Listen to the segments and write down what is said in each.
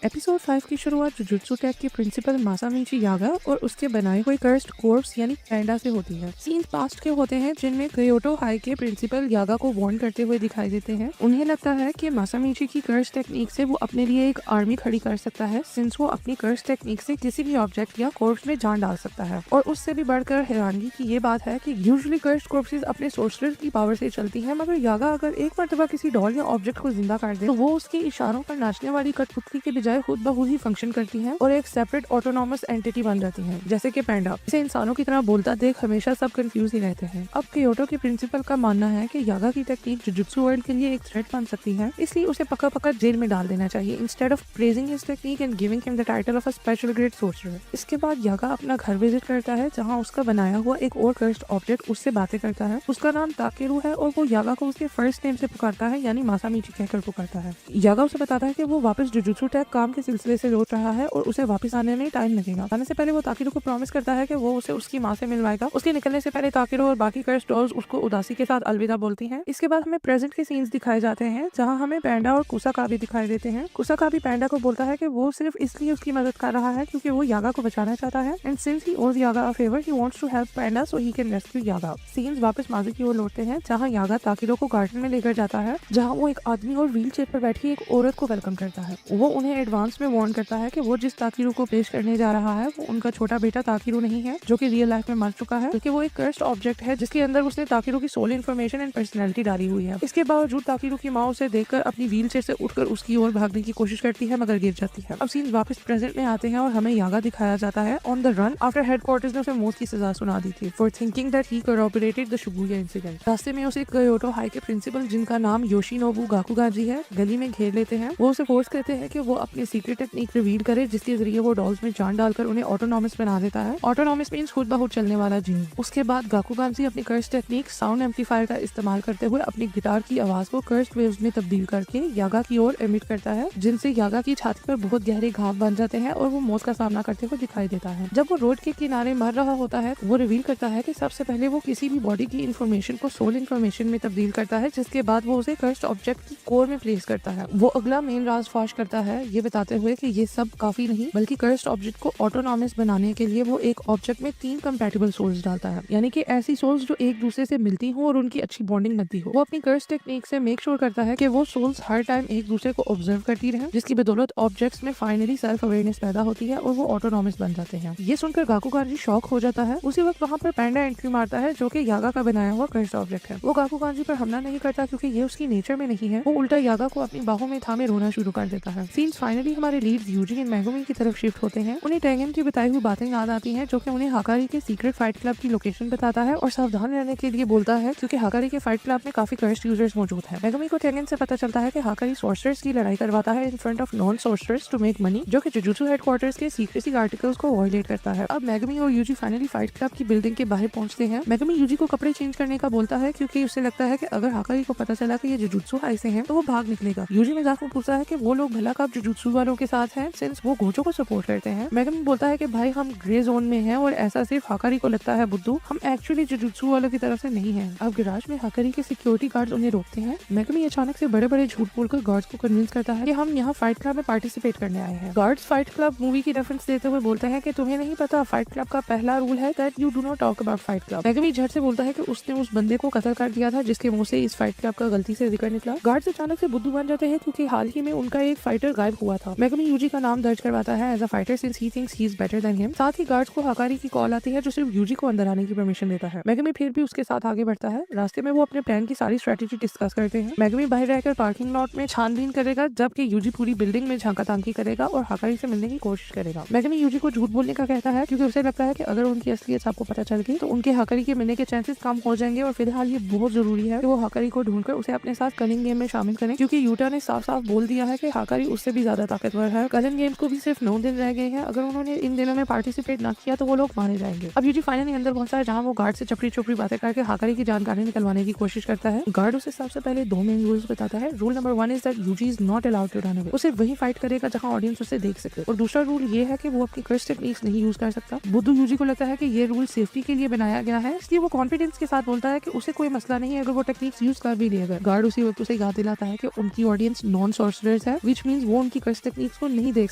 Episode 5 की शुरुआत jujutsu take के प्रिंसिपल मासामिची यागा और उसके बनाए हुए कर्स्ड कोर्प्स यानी पैंडा से होती है। सीन्स पास्ट के होते हैं जिनमें क्योटो हाई के प्रिंसिपल यागा को वार्न करते हुए दिखाई देते हैं। उन्हें लगता है कि मासामिची की कर्स टेक्निक से वो अपने लिए एक आर्मी खड़ी कर सकता है, सिंस वो अपनी कर्स टेक्निक से किसी भी ऑब्जेक्ट या कोर्प्स में जान डाल सकता है। और उससे भी बढ़कर हैरानगी की ये बात है कि यूजुअली कर्स्ड कोर्प्सेस अपने सोर्सरर की पावर से चलती है, मगर यागा अगर एक मर्तबा किसी डॉल या ऑब्जेक्ट को जिंदा कर दे तो वो उसके इशारों पर नाचने वाली कठपुतली के बजाय खुद ब खुद ही फंक्शन करती हैं और एक सेपरेट ऑटोनॉमस एंटिटी बन जाती हैं, जैसे कि पैंडा। इसे इंसानों की तरह बोलता देख हमेशा सब कंफ्यूज ही रहते हैं। अब क्योटो के प्रिंसिपल का मानना है कि यागा की टेक्निक जुजुत्सु वर्ल्ड के लिए एक थ्रेट बन सकती है, इसलिए उसे पक्का पक्का जेल में डाल देना चाहिए instead of praising his technique and giving him the title of a special great sorcerer. इसके बाद यागा अपना घर विजिट करता है, जहाँ उसका बनाया हुआ एक और कर्स्ड ऑब्जेक्ट उससे बातें करता है। उसका नाम ताकेरू है और वो यागा को उसके फर्स्ट नेम से पुकारता है, यानी मासामिची कहकर पुकारता है। यागा उसे बताता है कि वो वापस जुजुत्सु टेक काम के सिलसिले से लौट रहा है और उसे वापस आने में टाइम लगेगा। आने से पहले वो ताकेरू को प्रॉमिस करता है कि वो उसे उसकी माँ से मिलवाएगा। उसके निकलने से पहले ताकेरू और बाकी कर्स्ड डॉल्स उसको उदासी के साथ अलविदा बोलती हैं। इसके बाद हमें प्रेजेंट के सीन्स दिखाए जाते हैं, जहाँ हमें पैंडा और कुसाकाबी दिखाई देते हैं। कुसाकाबी पैंडा को बोलता है कि वो सिर्फ इसलिए उसकी मदद कर रहा है क्योंकि वो यागा को बचाना चाहता है, and since he owes Yaga a favour he wants to help Panda so he can rescue Yaga. Scenes वापस माजी की ओर लौटते हैं, जहाँ यागा ताकेरू को गार्डन में लेकर जाता है, जहाँ वो एक आदमी और व्हील चेयर पर बैठी एक औरत को वेलकम करता है। वो उन्हें एडवांस में वार्न करता है कि वो जिस ताकेरू को पेश करने जा रहा है वो उनका छोटा बेटा ताकेरू नहीं है, जो कि रियल लाइफ में मर चुका है, क्योंकि वो एक कर्स्ड ऑब्जेक्ट है जिसके अंदर उसने ताकेरू की सोल इन्फॉर्मेशन एंड पर्सनैलिटी डाली हुई है। इसके बावजूद ताकेरू की माँ उसे देखकर अपनी व्हील चेयर से उठकर उसकी ओर भागने की कोशिश करती है, मगर गिर जाती है। अब सीन वापस प्रेजेंट में आते हैं और हमें यागा दिखाया जाता है on the run after headquarters ने उसे मौत की सजा सुना दी थी for thinking that he cooperated the Shibuya incident. रास्ते में उसे क्योटो हाई के प्रिंसिपल, जिनका नाम योशिनोबु गाकुगाजी है, गली में घेर लेते हैं। वो उसे फोर्स करते हैं कि वो अपनी सीक्रेट टेक्निक रिवील करे, जिसके जरिए वो डॉल्स में जान डालकर उन्हें ऑटोनॉमस बना देता है। ऑटोनॉमस मींस खुद ब खुद चलने वाला जीन। उसके बाद गाकुगाजी अपनी कर्स टेक्निक साउंड एम्पलीफायर का इस्तेमाल करते हुए अपनी गिटार की आवाज को कर्स्ड वेव्स में तब्दील करके यागा की ओर एमिट करता है, जिनसे यागा की छाती पर बहुत गहरे घाव बन जाते हैं और वो मौत का सामना करते हुए दिखाई देता है। जब वो रोड के किनारे मर रहा होता है, वो रिवील करता है कि सबसे पहले वो किसी भी बॉडी की इन्फॉर्मेशन को सोल इन्फॉर्मेशन में तब्दील करता है, जिसके बाद वो उसे कर्स्ड ऑब्जेक्ट की कोर में प्लेस करता है। वो अगला मेन राज फाश करता है, ये बताते हुए कि ये सब काफी नहीं, बल्कि कर्स्ड ऑब्जेक्ट को ऑटोनॉमस बनाने के लिए वो एक ऑब्जेक्ट में 3 कंपैटिबल सोल्स डालता है, यानी कि ऐसी सोल्स जो एक दूसरे से मिलती हो और उनकी अच्छी बॉन्डिंग बनती हो। वो अपनी कर्स टेक्निक से मेक श्योर करता है कि वो सोल्स हर टाइम एक दूसरे को ऑब्जर्व करती रहे, जिसकी बदौलत ऑब्जेक्ट्स में फाइनली सेल्फ अवेयरनेस पैदा होती है और वो ऑटोनॉमस बन जाते हैं। ये सुनकर गाकुगाजी शॉक हो जाता है। उसी वक्त वहाँ पर पैंडा एंट्री मारता है, जो कि यागा का बनाया हुआ कर्स्ड ऑब्जेक्ट है। वो गाकुगाजी पर हमला नहीं करता क्योंकि ये उसकी नेचर में नहीं है। वो उल्टा यागा को अपनी बाहों में थामे रोना शुरू कर देता है। सीन्स फाइनली हमारे लीड्स यूजी एंड मेगुमी की तरफ शिफ्ट होते हैं। उन्हें टेंगन की बताई हुई बातें याद आती हैं, जो कि उन्हें हाकारी के सीक्रेट फाइट क्लब की लोकेशन बताता है और सावधान रहने के लिए बोलता है, क्योंकि हाकारी के फाइट क्लब में काफी कर्स्ड यूजर्स मौजूद हैं। मेगुमी को टेंगन से पता चलता है कि हाकारी सॉर्सरर्स की लड़ाई करवाता है in front of non sorcerers to make money, जो कि जुजुत्सु हेडक्वार्टर्स के सीक्रेसी आर्टिकल्स को वायलेट करता है। अब मेगुमी और यूजी फाइनली फाइट क्लब की बिल्डिंग के बाहर पहुंचते हैं। मेगुमी यूजी को कपड़े चेंज करने का बोलता है, क्योंकि उसे लगता है कि अगर हाकारी को पता चला कि ये जुजुत्सु हाई से हैं तो वो भाग निकलेगा। यूजी मजाक में पूछता है कि वो लोग भला कब जुजुत्सु वालों के साथ हैं, सिंस वो गोजो को सपोर्ट करते हैं। मेगुमी बोलता है कि भाई हम ग्रे जोन में हैं और ऐसा सिर्फ हाकारी को लगता है बुद्धू, हम एक्चुअली जुजुत्सु वालों की तरफ से नहीं हैं। अब गैराज में हाकारी के सिक्योरिटी गार्ड्स उन्हें रोकते हैं। मेगुमी अचानक से बड़े बड़े झूठ बोलकर गार्ड्स को कन्विंस करता है कि हम यहाँ फाइट क्लब में पार्टिसिपेट करने आए हैं। गार्ड्स फाइट क्लब मूवी की रेफरेंस देते हुए बोलते हैं कि तुम्हें नहीं पता, फाइट क्लब का पहला रूल है that you do not talk about fight club. Megumi झट से बोलता है कि उसने उस बंदे को कत्ल कर दिया था जिसके मुंह से इस फाइट क्लब का गलती से जिक्र निकला। गार्ड्स अचानक से बुद्धू बन जाते हैं क्योंकि हाल ही में उनका एक फाइटर गायब हुआ था। मेगुमी यूजी का नाम दर्ज करवाता है as a fighter since he thinks he is better than him. साथ ही गार्ड्स को हाकारी की कॉल आती है, जो सिर्फ यूजी को अंदर आने की परमिशन देता है। मेगुमी फिर भी उसके साथ आगे बढ़ता है। रास्ते में वो अपने प्लान की सारी स्ट्रेटेजी डिस्कस करते हैं। मेगुमी बाहर रहकर पार्किंग लॉट में छानबीन करेगा, जबकि यूजी पूरी बिल्डिंग में झांका-तांकी करेगा और हाकारी से मिलने की कोशिश करेगा। मेगुमी यूजी को झूठ बोलने का कहता है, क्योंकि उसे लगता है कि अगर उनकी असलियत आपको पता चल गई तो उनके हाकारी के मिलने के चांसेस कम हो जाएंगे, और फिलहाल ये बहुत जरूरी है कि वो हाकारी को ढूंढकर उसे अपने साथ कलिंग गेम में शामिल करें, क्योंकि यूटा ने साफ साफ बोल दिया है कि हाकारी उससे भी ज्यादा ताकतवर है। कलिंग गेम्स को भी सिर्फ 9 दिन रह गए हैं, अगर उन्होंने इन दिनों में पार्टिसिपेट ना किया तो वो लोग मारे जाएंगे। अब यूजी फाइनली अंदर पहुंचता है, जहाँ वो गार्ड से चपड़ी चपड़ी बातें करके हाकारी की जानकारी निकलवाने की कोशिश करता है। गार्ड उसे सबसे पहले 2 मेन रूल्स बताता है। Rule number 1 is that Yuji is not allowed to run away. उसे वही फाइट करेगा जहाँ ऑडियंस उसे देख सके, और दूसरा रूल ये है कि वो अपनी कर्स टेक्निक्स नहीं यूज कर सकता। बुद्धू यूजी को लगता है कि ये रूल सेफ्टी के लिए बनाया गया है, इसलिए वो कॉन्फिडेंस के साथ बोलता है कि उसे कोई मसला नहीं है अगर वो टेक्निक्स यूज कर भी लेगा। गार्ड उसी वक्त उसे याद दिलाता है कि उनकी ऑडियंस नॉन सॉर्सरर्स है, व्हिच मींस वो उनकी कर्स टेक्निक्स को नहीं देख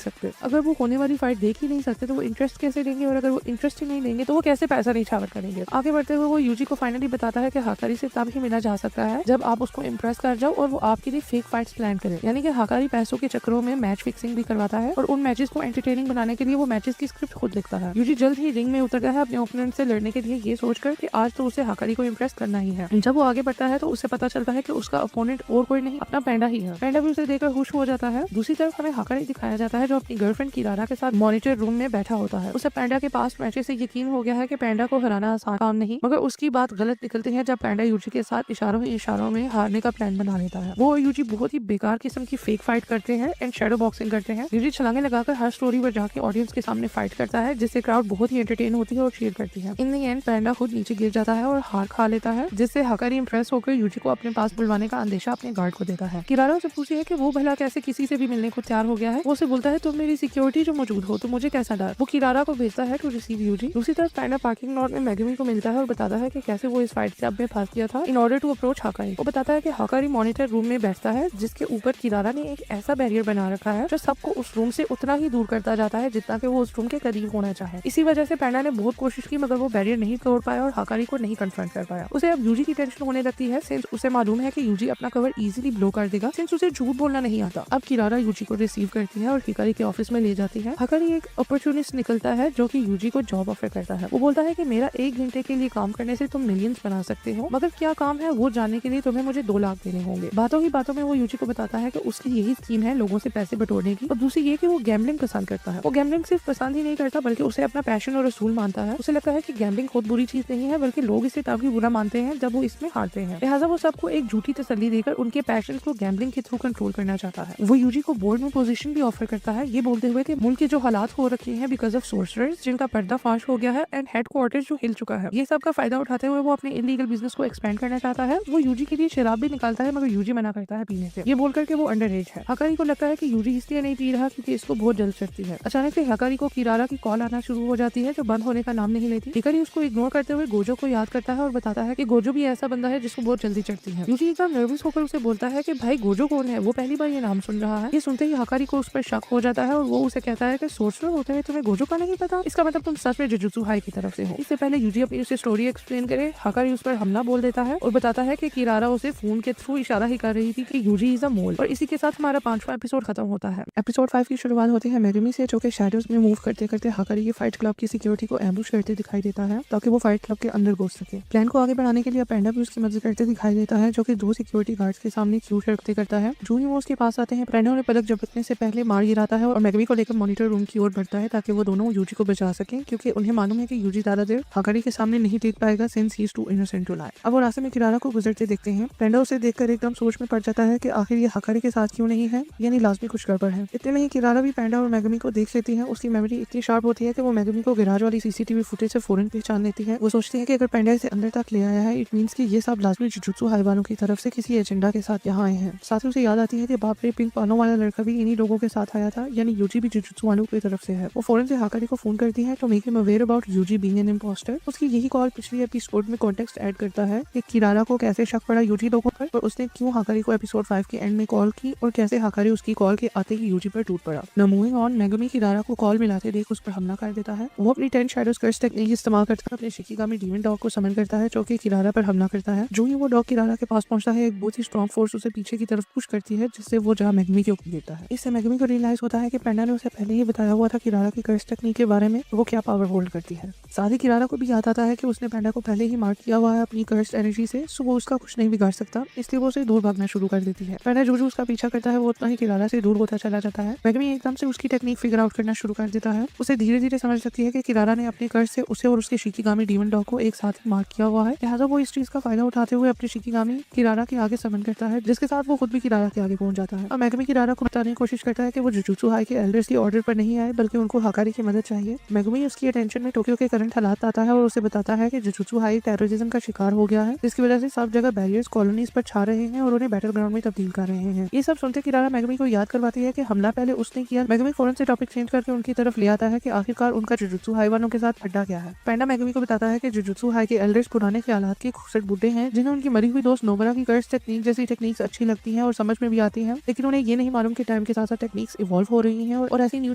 सकते। अगर वो होने वाली फाइट देख ही नहीं सकते तो वो इंटरेस्ट कैसे लेंगे, और अगर वो इंटरेस्ट ही नहीं लेंगे तो वो कैसे पैसा निछावर करेंगे। आगे बढ़ते हुए वो यूजी को फाइनली बताता है कि हाकारी से तब ही मिला जा सकता है जब आप उसको इम्प्रेस कर जाओ और वो आपके लिए फेक फाइट्स प्लान करे। यानी कि हाकारी पैसों के चक्करों में मैच फिक्सिंग भी करवाता है और उन मैचेस को एंटरटेनिंग बनाने के लिए वो मैचेस की स्क्रिप्ट खुद लिखता है। यूजी जल्द ही रिंग में उतरता है अपने ओपोनेंट से लड़ने के लिए, ये सोचकर कि आज तो उसे हाकारी को इम्प्रेस करना ही है। जब वो आगे बढ़ता है तो उसे पता चलता है कि उसका अपोनेंट और कोई नहीं, अपना पैंडा ही है। पैंडा भी उसे देखकर खुश हो जाता है। दूसरी तरफ हमें हाकारी दिखाया जाता है जो अपनी गर्लफ्रेंड किरारा के साथ मॉनिटर रूम में बैठा होता है। उसे पैंडा के पास मैचेस से यकीन हो गया है कि पैंडा को हराना आसान काम नहीं, मगर उसकी बात गलत निकलती है जब पैंडा यूजी के साथ इशारों में हारने का प्लान बना लेता है। वो यूजी बहुत ही बेकार किस्म की फेक फाइट करते हैं एंड शैडो बॉक्सिंग करते हैं। यूजी छलांगे लगाकर हर स्टोरी पर जाके ऑडियंस के सामने फाइट करता है, जिससे क्राउड बहुत ही एंटरटेन होती है और चीयर करती है। इन द एंड पैंडा खुद नीचे गिर जाता है और हार खा लेता है, जिससे हाकारी इंप्रेस होकर यूजी को अपने पास बुलवाने का अंदेशा अपने गार्ड को देता है। किरारा उसे पूछती है कि वो भला कैसे किसी से भी मिलने को तैयार हो गया है। वो उसे बोलता है तुम मेरी सिक्योरिटी जो मौजूद हो तो मुझे कैसा डर। वो किरारा को भेजता है टू रिसीव यूजी। दूसरी तरफ पैंडा पार्किंग लॉट में मेगमी को मिलता है और बताता है कि कैसे वो इस फाइट क्लब में फंस गया था इन ऑर्डर टू अप्रोच हाकारी। वो बताता है कि हाकारी मॉनिटर रूम में बैठता है जिसके ऊपर किरारा ने एक ऐसा बैरियर बना रखा है जो सबको उस रूम से उतना ही दूर करता जाता है जितना कि वो उस रूम के करीब होना चाहे। इसी वजह से पैंडा ने बहुत कोशिश की मगर वो बैरियर नहीं तोड़ पाया और हाकारी को नहीं कन्फ्रंट कर पाया। उसे अब यूजी की टेंशन होने लगती है सिंस उसे मालूम है कि यूजी अपना कवर इजीली ब्लो कर देगा सिंस उसे झूठ बोलना नहीं आता। अब किरारा यूजी को रिसीव करती है और हाकारी के ऑफिस में ले जाती है। हाकारी एक अपॉर्चुनिस्ट निकलता है जो कि यूजी को जॉब ऑफर करता है। वो बोलता है कि मेरा 1 घंटे के लिए काम करने से तुम मिलियंस बना सकते हो, मगर क्या काम है वो जानने के लिए तुम्हें मुझे 2 लाख देने होंगे। बातों ही बातों में वो यूजी को बताता है कि उसकी यही स्कीम है लोगों से पैसे बटोरने की, और दूसरी ये कि वो गैम्बलिंग पसंद करता है। वो गैम्बलिंग सिर्फ पसंद ही नहीं करता बल्कि उसे अपना पैशन और असूल मानता है। उसे लगता है कि गैम्बलिंग खुद बुरी चीज नहीं है बल्कि लोग इसे तभी बुरा मानते हैं जब वो इसमें हारते हैं। लिहाजा वो सबको एक झूठी तसल्ली देकर उनके पैशन को गैम्बलिंग के थ्रू कंट्रोल करना चाहता है। वो यूजी को बोर्ड में पोजीशन भी ऑफर करता है, ये बोलते हुए कि मुल्क के जो हालात हो रखे हैं बिकॉज ऑफ सोर्सरर्स जिनका पर्दाफाश हो गया है एंड हेडक्वार्टर्स जो हिल चुका है, ये सब का फायदा उठाते हुए वो अपने इलीगल बिजनेस को एक्सपेंड करना चाहता है। वो यूजी के लिए शराब भी निकालता है मगर यूजी मना करता है पीने से, ये बोलकर के वो अंडर एज है। हाकारी को लगता है कि यूजी इसलिए नहीं पी रहा क्योंकि इसको बहुत जल्द चढ़ती है। अचानक से हाकारी को किरारा की कॉल आना शुरू हो जाती है जो बंद होने का नाम नहीं लेती। हाकारी उसको इग्नोर करते हुए गोजो को याद करता है और बताता है कि गोजो भी ऐसा बंदा है जिसको बहुत जल्दी चढ़ती है। यूजी एकदम नर्वस होकर उसे बोलता है कि भाई गोजो कौन है, वो पहली बार ये नाम सुन रहा है। ये सुनते ही हाकारी को उस पर शक हो जाता है और वो उसे कहता है कि सोर्सरर होते हुए तुम्हें गोजो का नहीं पता, इसका मतलब तुम सच में जुजुत्सु हाई की तरफ से हो। इससे पहले यूजी अपनी उसे स्टोरी एक्सप्लेन करे, हाकारी उस पर हमला बोल देता है और बताता है कि किरारा उसे फोन के थ्रू इशारा ही कर रही थी कि यूजी इज अ मोल। और इसी के साथ हमारा 5वां एपिसोड खत्म होता है। एपिसोड 5 की शुरुआत होती है मेगमी से जो कि शैडोज में मूव करते करते हाकारी की फाइट क्लब की सिक्योरिटी को एम्बुश करते दिखाई देता है ताकि वो फाइट क्लब के अंदर घुस सके। प्लान को आगे बढ़ाने के लिए पैंडा भी उसकी मदद करते दिखाई देता है जो कि 2 सिक्योरिटी गार्ड्स के सामने क्यू रखते करता है। जो ही वो उसके पास आते हैं पैंडा उन्हें पलक झपकने से पहले मार गिराता है और मेगमी को लेकर मॉनिटर रूम की ओर बढ़ता है ताकि वो दोनों यूजी को बचा सकें क्योंकि उन्हें मालूम है कि यूजी ज्यादा देर हाकारी के सामने नहीं टिक पाएगा since he is too innocent to lie. अब वो रास्ते में किरारा को गुजरते देखते हैं। पैंडा उसे देखकर एकदम सोच में पड़ जाता है कि आखिर ये हाकारी के साथ क्यों नहीं है, यानी लाजमी कुछ गड़बड़ है। इतने में ही किरारा भी पैंडा और मेगमी को देख लेती है। उसकी मेमोरी इतनी शार्प होती है कि वो मेगमी को गैराज वाली सीसीटीवी फुटेज से फौरन पहचान लेती है। वो सोचती है कि अगर पैंडा इसे अंदर तक ले आया है इट मींस कि ये सब लाजमी जुजुत्सु हाई वालों की तरफ से किसी एजेंडा के साथ यहाँ आए हैं। साथ ही उसे याद आती है कि बाप रे पिंक पानों वाला लड़का भी इन्हीं लोगों के साथ आया था, यानी यूजी भी जुजुत्सु वालों की तरफ से है। वो फौरन से हाकारी को फोन करती है तो make him aware about Yuji being an impostor. उसकी यही कॉल पिछली एपिसोड में कॉन्टेक्स्ट ऐड करता है कि किरारा को कैसे शक पड़ा यूजी लोगों पर और उसने क्यों हाकारी को एपिसोड 5 के एंड में कॉल की और कैसे हाकारी उसकी कॉल के आते ही यूजी पर टूट पड़ा। न मूविंग ऑन, मेगमी किरारा को कॉल मिलाते देख उस पर हमला कर देता है। वो अपनी 10 शैडोज कर्स टेक्निक इस्तेमाल करता है, अपने शिकिगामी डीमन डॉग को समन करता है जो कि किरारा पर हमला करता है। जो ही वो डॉग किरारा के पास पहुंचता है एक बहुत ही स्ट्रॉन्ग फोर्स उसे पीछे की तरफ पुश करती है जिससे वो जहाँ मेगमी के ऊपर गिरता है। इससे मेगमी को रियलाइज होता है कि पैंडा ने उसे पहले ही बताया हुआ था किरारा की कर्स टेक्निक के बारे में, वो क्या पावर होल्ड करती है। साथ ही किरारा को भी याद आता है कि उसने पैंडा को पहले ही मार किया हुआ है अपनी कर्स एनर्जी से, सो वो उसका कुछ नहीं बिगाड़ सकता, इसलिए वो उसे दूर भागना शुरू कर देती है। पैंडा जो उसका पीछा करता है वो उतना ही किरारा से दूर होता चला जाता है। मेगमी एकदम से उसकी टेक्निक फिगर आउट करना शुरू कर देता है। उसे धीरे धीरे समझ सकती है कि किरारा ने अपने कर्स से उसे और उसके शिकिगामी डीमन डॉग को एक साथ ही मार किया हुआ है। लिहाजा वो इस चीज का फायदा उठाते हुए अपने शिकिगामी किरारा के आगे समन करता है जिसके साथ वो खुद भी किरारा के आगे पहुंच जाता है। और मेगमी किरारा को बताने की कोशिश करता है कि वो जुजुत्सु हाई के एल्डर्स के ऑर्डर पर नहीं आए बल्कि उनको हाकारी की मदद चाहिए। मेगमी उसकी अटेंशन में टोक्यो के करंट हालात आता है और उसे बताता है कि जुजुत्सु हाई टेररिज्म का शिकार हो गया है जिसकी वजह से सब जगह बैरियर्स कॉलोनीज पर छा रहे हैं और उन्हें बैटल ग्राउंड में तब्दील कर रहे हैं। ये सब सुनते किरारा मेगमी को याद करवाती है कि हमला पहले उसने किया। मेगमी फौरन से टॉपिक चेंज करके उनकी तरफ ले आता है कि आखिरकार उनका जुजुत्सु हाई वालों के साथ अड्डा क्या है। पैंडा मेगमी को बताता है कि जुजुत्सु हाई के एल्डर्स पुराने ख्यालात के खूबसूरत बुड्ढे हैं जिन्हें उनकी मरी हुई दोस्त नोबरा की कर्स टेक्निक जैसी टेक्निक्स अच्छी लगती हैं और समझ में भी आती हैं, लेकिन उन्हें ये नहीं मालूम के टाइम के साथ साथ टेक्निक्स इवॉल्व हो रही हैं और ऐसी न्यू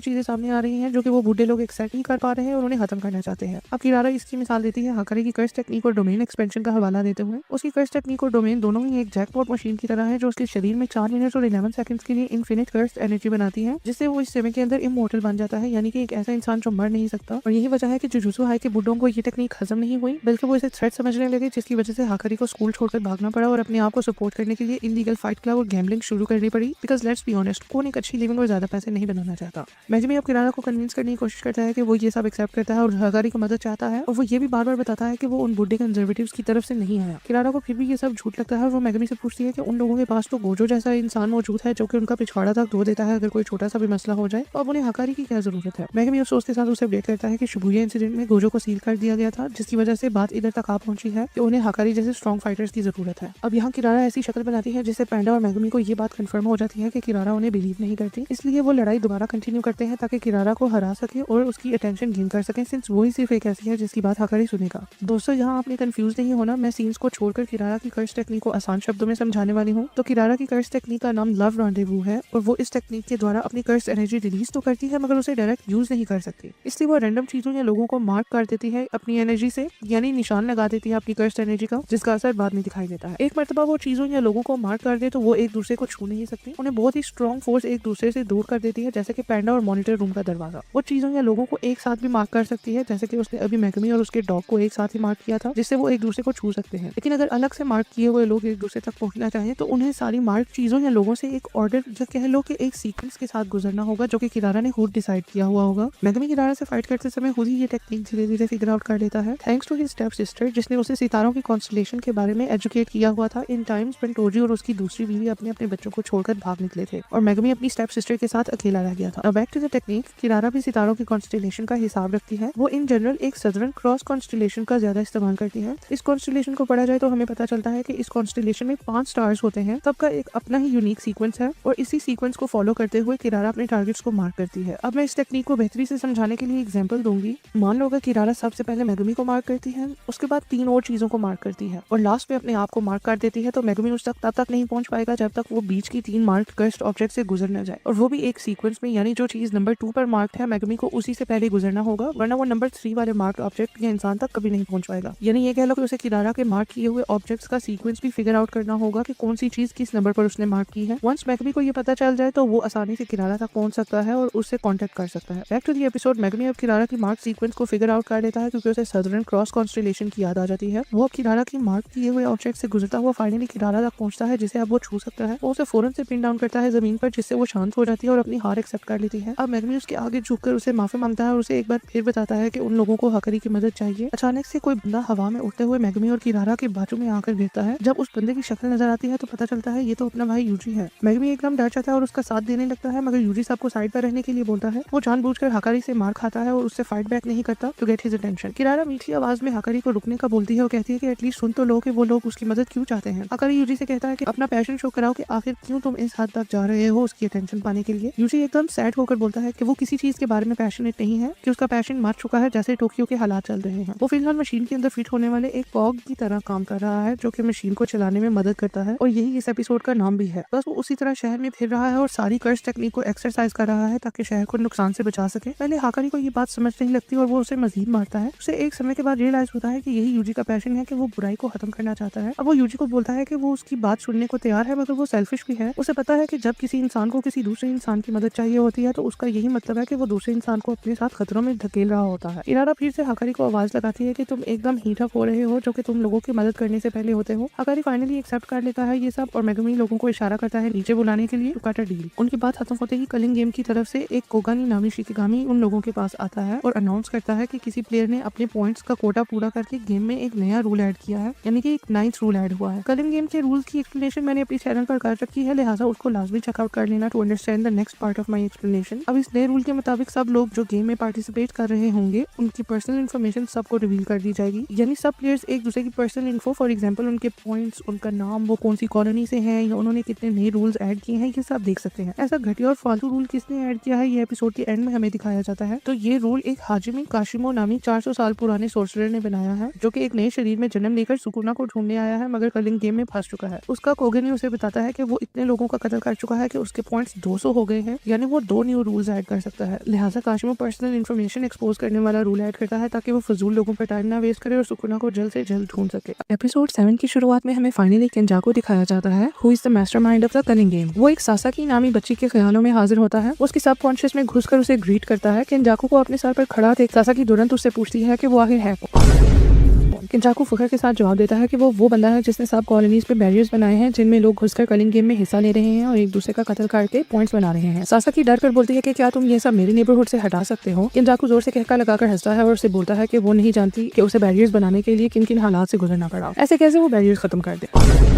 चीजें सामने आ रही हैं जो कि वो बूढ़े लोग एक्सेप्ट नहीं कर पा रहे हैं और उन्हें खत्म करना चाहते हैं। अब किरारा इसकी मिसाल देती है हाकारी की कर्स टेक्निक और डोमेन एक्सपेंशन का हवाला देते हुए। उसकी कर्स टेक्निक और डोमेन दोनों ही एक जैकपॉट मशीन की तरह है जो उसके शरीर में 4 मिनट और 11 सेकंड्स के लिए इनफिनिट कर्स एनर्जी बनाती है, जिससे वो इस समय के अंदर इमोर्टल बन जाता है, यानी कि एक ऐसा इंसान जो मर नहीं सकता। और यही वजह है कि जुजुत्सु हाई के बुड्ढों को ये टेक्निक हजम नहीं हुई, बल्कि वो इसे थ्रेट समझने लगे, जिसकी वजह से हाकारी को स्कूल छोड़कर भागना पड़ा और अपने आप को सपोर्ट करने के लिए इलीगल फाइट क्लब और गैम्बलिंग शुरू करनी पड़ी। बिकॉज लेट्स बी ऑनेस्ट, कौन एक अच्छी लिविंग और ज्यादा पैसे नहीं बनाना चाहता। मैगमी अब किरारा को कन्विंस करने की कोशिश करता है कि वो ये सब एक्सेप्ट करता है और हाकारी की मदद चाहता है, और वो ये भी बार बार बताता है कि वो उन बुड्ढे कंजर्वेटिव्स की तरफ से नहीं आया। किरारा को फिर भी ये सब झूठ लगता है और वो मैगमी से पूछती है कि उन लोगों के पास तो गोजो जैसा इंसान मौजूद है जो कि उनका पिछवाड़ा तक धो देता है अगर कोई छोटा सा भी मसला हो जाए, तो अब उन्हें हाकारी की क्या जरूरत है। मैगमी अफसोस के साथ उसे अपडेट करता है कि शिबुया इंसिडेंट में गोजो को सील कर दिया गया था, जिसकी वजह से बात इधर तक आ पहुंची है कि उन्हें हाकारी जैसे स्ट्रॉन्ग फाइटर्स की जरूरत है। अब यहाँ किरारा ऐसी शक्ल बनाती है जिससे पैंडा और मैगमी को ये बात कंफर्म हो जाती है कि किरारा उन्हें बिलीव नहीं करती, इसलिए वो लड़ाई दोबारा कंटिन्यू करते हैं ताकि किरारा को हरा सके और उसकी अटेंशन गेन कर सके, सिंस वो ही सिर्फ एक ऐसी है जिसकी बात हाकारी सुनेगा। दोस्तों, यहाँ आपने कंफ्यूज नहीं होना, मैं सीन्स को छोड़कर किरारा की कर्स टेक्निक को आसान शब्दों में समझाने वाली हूँ। तो किरारा की कर्स टेक्निक का नाम लव रॉन्डेवू है और वो इस टेक्निक के द्वारा अपनी कर्स एनर्जी रिलीज तो करती है मगर उसे डायरेक्ट यूज नहीं कर सकती, इसलिए वो रैंडम चीजों या लोगों को मार्क कर देती है अपनी एनर्जी से, यानी निशान लगा देती है अपनी कर्स एनर्जी का, जिसका असर बाद में दिखाई देता है। एक मर्तबा वो चीजों या लोगों को मार्क कर दे तो वो एक दूसरे को छू नहीं सकती, उन्हें बहुत ही स्ट्रॉन्ग फोर्स एक दूसरे से दूर कर देती है, जैसे कि पैंडा और मॉनिटर रूम का दरवाजा। वो चीजों या लोगों को एक साथ भी मार्क कर सकती है, जैसे कि उसने अभी मैगमी और उसके डॉग को एक साथ ही मार्क किया था, जिससे वो एक दूसरे को छू सकते हैं। लेकिन अगर अलग से मार्क किए हुए लोग एक दूसरे तक पहुंचना चाहें तो उन्हें सारी मार्क चीजों या लोगों से एक ऑर्डर या कह लो कि एक सीक्वेंस के साथ गुजरना होगा, जो कि किरारा ने खुद डिसाइड किया हुआ होगा। मैगमी किरारा से फाइट करते समय खुद ही ये टेक्निक धीरे धीरे फिगर आउट कर लेता है, thanks to his stepsister, जिसने उसे सितारों की कॉन्स्टलेशन के बारे में एजुकेट किया हुआ था इन टाइम्स व्हेन टोजी और उसकी दूसरी बीवी अपने अपने बच्चों को छोड़कर भाग निकले थे और मैगमी अपनी स्टेप सिस्टर के साथ अकेला रह गया था। बैक टू द टेक्निक, किरारा भी सितारों की कॉन्स्टलेशन का हिसाब रखती है। वो इन जनरल एक सदर्न क्रॉस कॉन्स्टलेशन का ज्यादा इस्तेमाल करती है। इस कॉन्स्टलेशन को पढ़ा जाए तो हमें पता चलता है कि इस कॉन्स्टलेशन में 5 स्टार्स होते हैं, सबका एक अपना ही यूनिक सीक्वेंस है और इसी सीक्वेंस को फॉलो करते हुए किरारा अपने टारगेट्स को मार्क करती है। अब मैं इस टेक्निक को बेहतरी से समझाने के लिए एग्जांपल दूंगी। मान लो कि किरारा सबसे पहले मैगमी को मार्क करती है, उसके बाद 3 और चीजों को मार्क करती है और लास्ट में अपने आप को मार्क कर देती है, तो मैगमी उस तक तब तक नहीं पहुंच पाएगा जब तक वो बीच की 3 मार्क कर्स्ड ऑब्जेक्ट से गुजर न जाए, और वो भी एक सीक्वेंस में, यानी जो चीज नंबर 2 पर मार्क है मैगमी को उसी से पहले गुजरना होगा, वरना वो नंबर 3 वाले मार्क ऑब्जेक्ट या इंसान तक कभी नहीं पहुंच पाएगा। यानी ये कह लो कि उसे किरारा के मार्क किए हुए ऑब्जेक्ट्स का सीक्वेंस भी फिगर आउट करना होगा कि कौन सी चीज किस नंबर पर उसने मार्क की है। वंस मैगमी को ये पता चल जाए तो वो आसानी से किरारा तक पहुंच सकता है और उससे कांटेक्ट कर सकता है। बैक टू द एपिसोड, मैगमी अब किरारा की मार्क सीक्वेंस को फिगर आउट कर लेता है क्योंकि उसे सदर्न क्रॉस कॉन्स्टलेशन की याद आ जाती है। वो अब किरारा की मार्क किए हुए ऑब्जेक्ट से गुजरता हुआ फाइनली किरारा तक पहुंचता है, जिसे अब वो छू सकता है। वो उसे फौरन से पिन डाउन करता है जमीन पर, जिससे वो शांत हो जाती है और अपनी हार एक्सेप्ट कर लेती है। अब मैगमी उसके आगे झुककर उसे माफी मांगता है और उसे एक बार फिर बताता है कि उन लोगों को हाकारी की मदद चाहिए। अचानक से कोई बंदा हवा में उड़ते हुए मैगमी और किरारा के बाजू में आकर गिरता है। जब उस बंदे की शक्ल नजर आती है तो पता चलता है ये तो अपना भाई यूजी है। मैगमी एकदम डर जाता है और उसका साथ देने लगता है, मगर यूजी साहब को साइड पर रहने के लिए बोलता है। वो जानबूझकर हाकारी से मार खाता है और उससे फाइट बैक नहीं करता टू गेट हिज अटेंशन। किरारा मीठी आवाज में हाकारी को रुकने का बोलती है और कहती है कि एटलीस्ट सुन तो लो कि वो लोग उसकी मदद क्यों चाहते हैं। हाकारी यूजी से कहता है कि अपना पैशन शो कराओ कि आखिर क्यों तुम इस हद तक जा रहे हो उसकी अटेंशन पाने के लिए। यूजी एकदम सैड होकर बोलता है कि वो किसी चीज के बारे में पैशनेट नहीं है, कि उसका पैशन मर चुका है जैसे टोक्यो के हालात चल रहे हैं। वो फिलहाल मशीन के अंदर फिट होने वाले एक कॉग की तरह काम कर रहा है जो कि मशीन को चलाने में मदद करता है, और यही इस एपिसोड का नाम भी है। बस वो उसी तरह शहर में फिर रहा है और सारी कर्स टेक्निक को एक्सरसाइज कर रहा है ताकि शहर को नुकसान से बचा सके। पहले हाकारी को ये बात समझ नहीं लगती और वो उसे मजीद मारता है। उसे एक समय के बाद रियलाइज होता है कि यही यूजी का पैशन है कि वो बुराई को खत्म करना चाहता है। अब वो यूजी को बोलता है कि वो उसकी बात सुनने को तैयार है, मगर वो सेल्फिश भी है। उसे पता है कि जब किसी इंसान को किसी दूसरे इंसान की मदद चाहिए होती है तो उसका यही मतलब है कि वो दूसरे इंसान को अपने साथ खतरों में धकेल रहा होता है। इरादा फिर से हाकारी को आवाज लगाती है कि तुम एकदम हीट अप हो रहे हो जो कि तुम लोगों की मदद करने से पहले होते हो। हाकारी फाइनली एक्सेप्ट कर लेता है ये सब और मैगमी लोगों को इशारा करता है नीचे बुलाने के लिए टू कट अ डील। उनकी बात खत्म होते ही कलिंग गेम की तरफ से एक कोगानी नामी शिकिगामी उन लोगों के पास आता है और अनाउंस करता है कि किसी प्लेयर ने अपने पॉइंट्स का कोटा पूरा करके गेम में एक नया रूल ऐड किया है, यानी कि एक 9th रूल ऐड हुआ है। कलिंग गेम के रूल्स की एक्सप्लेनेशन मैंने अपने चैनल पर कर रखी है, लिहाजा उसको लाजमी चेकआउट कर लेना to understand the next part of my explanation. अब इस नए रूल के मुताबिक सब लोग जो गेम में पार्टिसिपेट कर रहे होंगे उनकी पर्सनल इन्फॉर्मेशन सबको रिवील कर दी जाएगी, यानी सब प्लेयर्स एक दूसरे की पर्सनल इन्फो, फॉर एग्जांपल उनके पॉइंट्स, उनका नाम, वो कौन सी कॉलोनी से हैं या उन्होंने कितने नए रूल्स ऐड किए हैं, ये सब देख सकते हैं। ऐसा घटिया और फालतू रूल किसने ऐड किया है ये एपिसोड के एंड में हमें दिखाया जाता है। तो ये रूल एक हाजिमी काशिमो नामी 400 साल पुराने सोर्सरर ने बनाया है जो कि एक नए शरीर में जन्म लेकर सुकुना को ढूंढने आया है, मगर कलिंग गेम में फंस चुका है। उसका कोगे ने उसे बताता है कि वो इतने लोगों का कत्ल कर चुका है कि कि उसके पॉइंट्स 200 हो गए हैं, यानी वो 2 न्यू रूल्स ऐड कर सकता है। लिहाजा काशिमो पर्सनल इन्फॉर्मेशन एक्सपोज करने वाला रूल ऐड करता है ताकि वो फजूल लोगों पर टाइम ना वेस्ट करे और सुकुना को जल्द से जल्द ढूंढ सके। एपिसोड 7 की शुरुआत में हमें फाइनली केंजाकू दिखाया जाता है, who is the mastermind of the culling game. वो एक सासाकी नामी बच्ची के ख्यालों में हाजिर होता है, उसकी सबकॉन्शियस में घुसकर उसे ग्रीट करता है। केंजाकू को अपने सर पर खड़ा देख सासाकी तुरंत उससे पूछती है कि वो आखिर है केंजाकू फखर के साथ जवाब देता है कि वो बंदा है जिसने सब कॉलोनीज पे बैरियर्स बनाए हैं जिनमें लोग घुसकर कलिंग गेम में हिस्सा ले रहे हैं और एक दूसरे का कत्ल करके पॉइंट्स बना रहे हैं। सासाकी डर कर बोलती है कि क्या तुम ये सब मेरे नेबरहुड से हटा सकते हो। केंजाकू जोर से कहका लगाकर हंसता है और उसे बोलता है कि वो नहीं जानती कि उसे बैरियर्स बनाने के लिए किन किन हालात से गुजरना पड़ा, ऐसे कैसे वो बैरियर्स खत्म कर दे।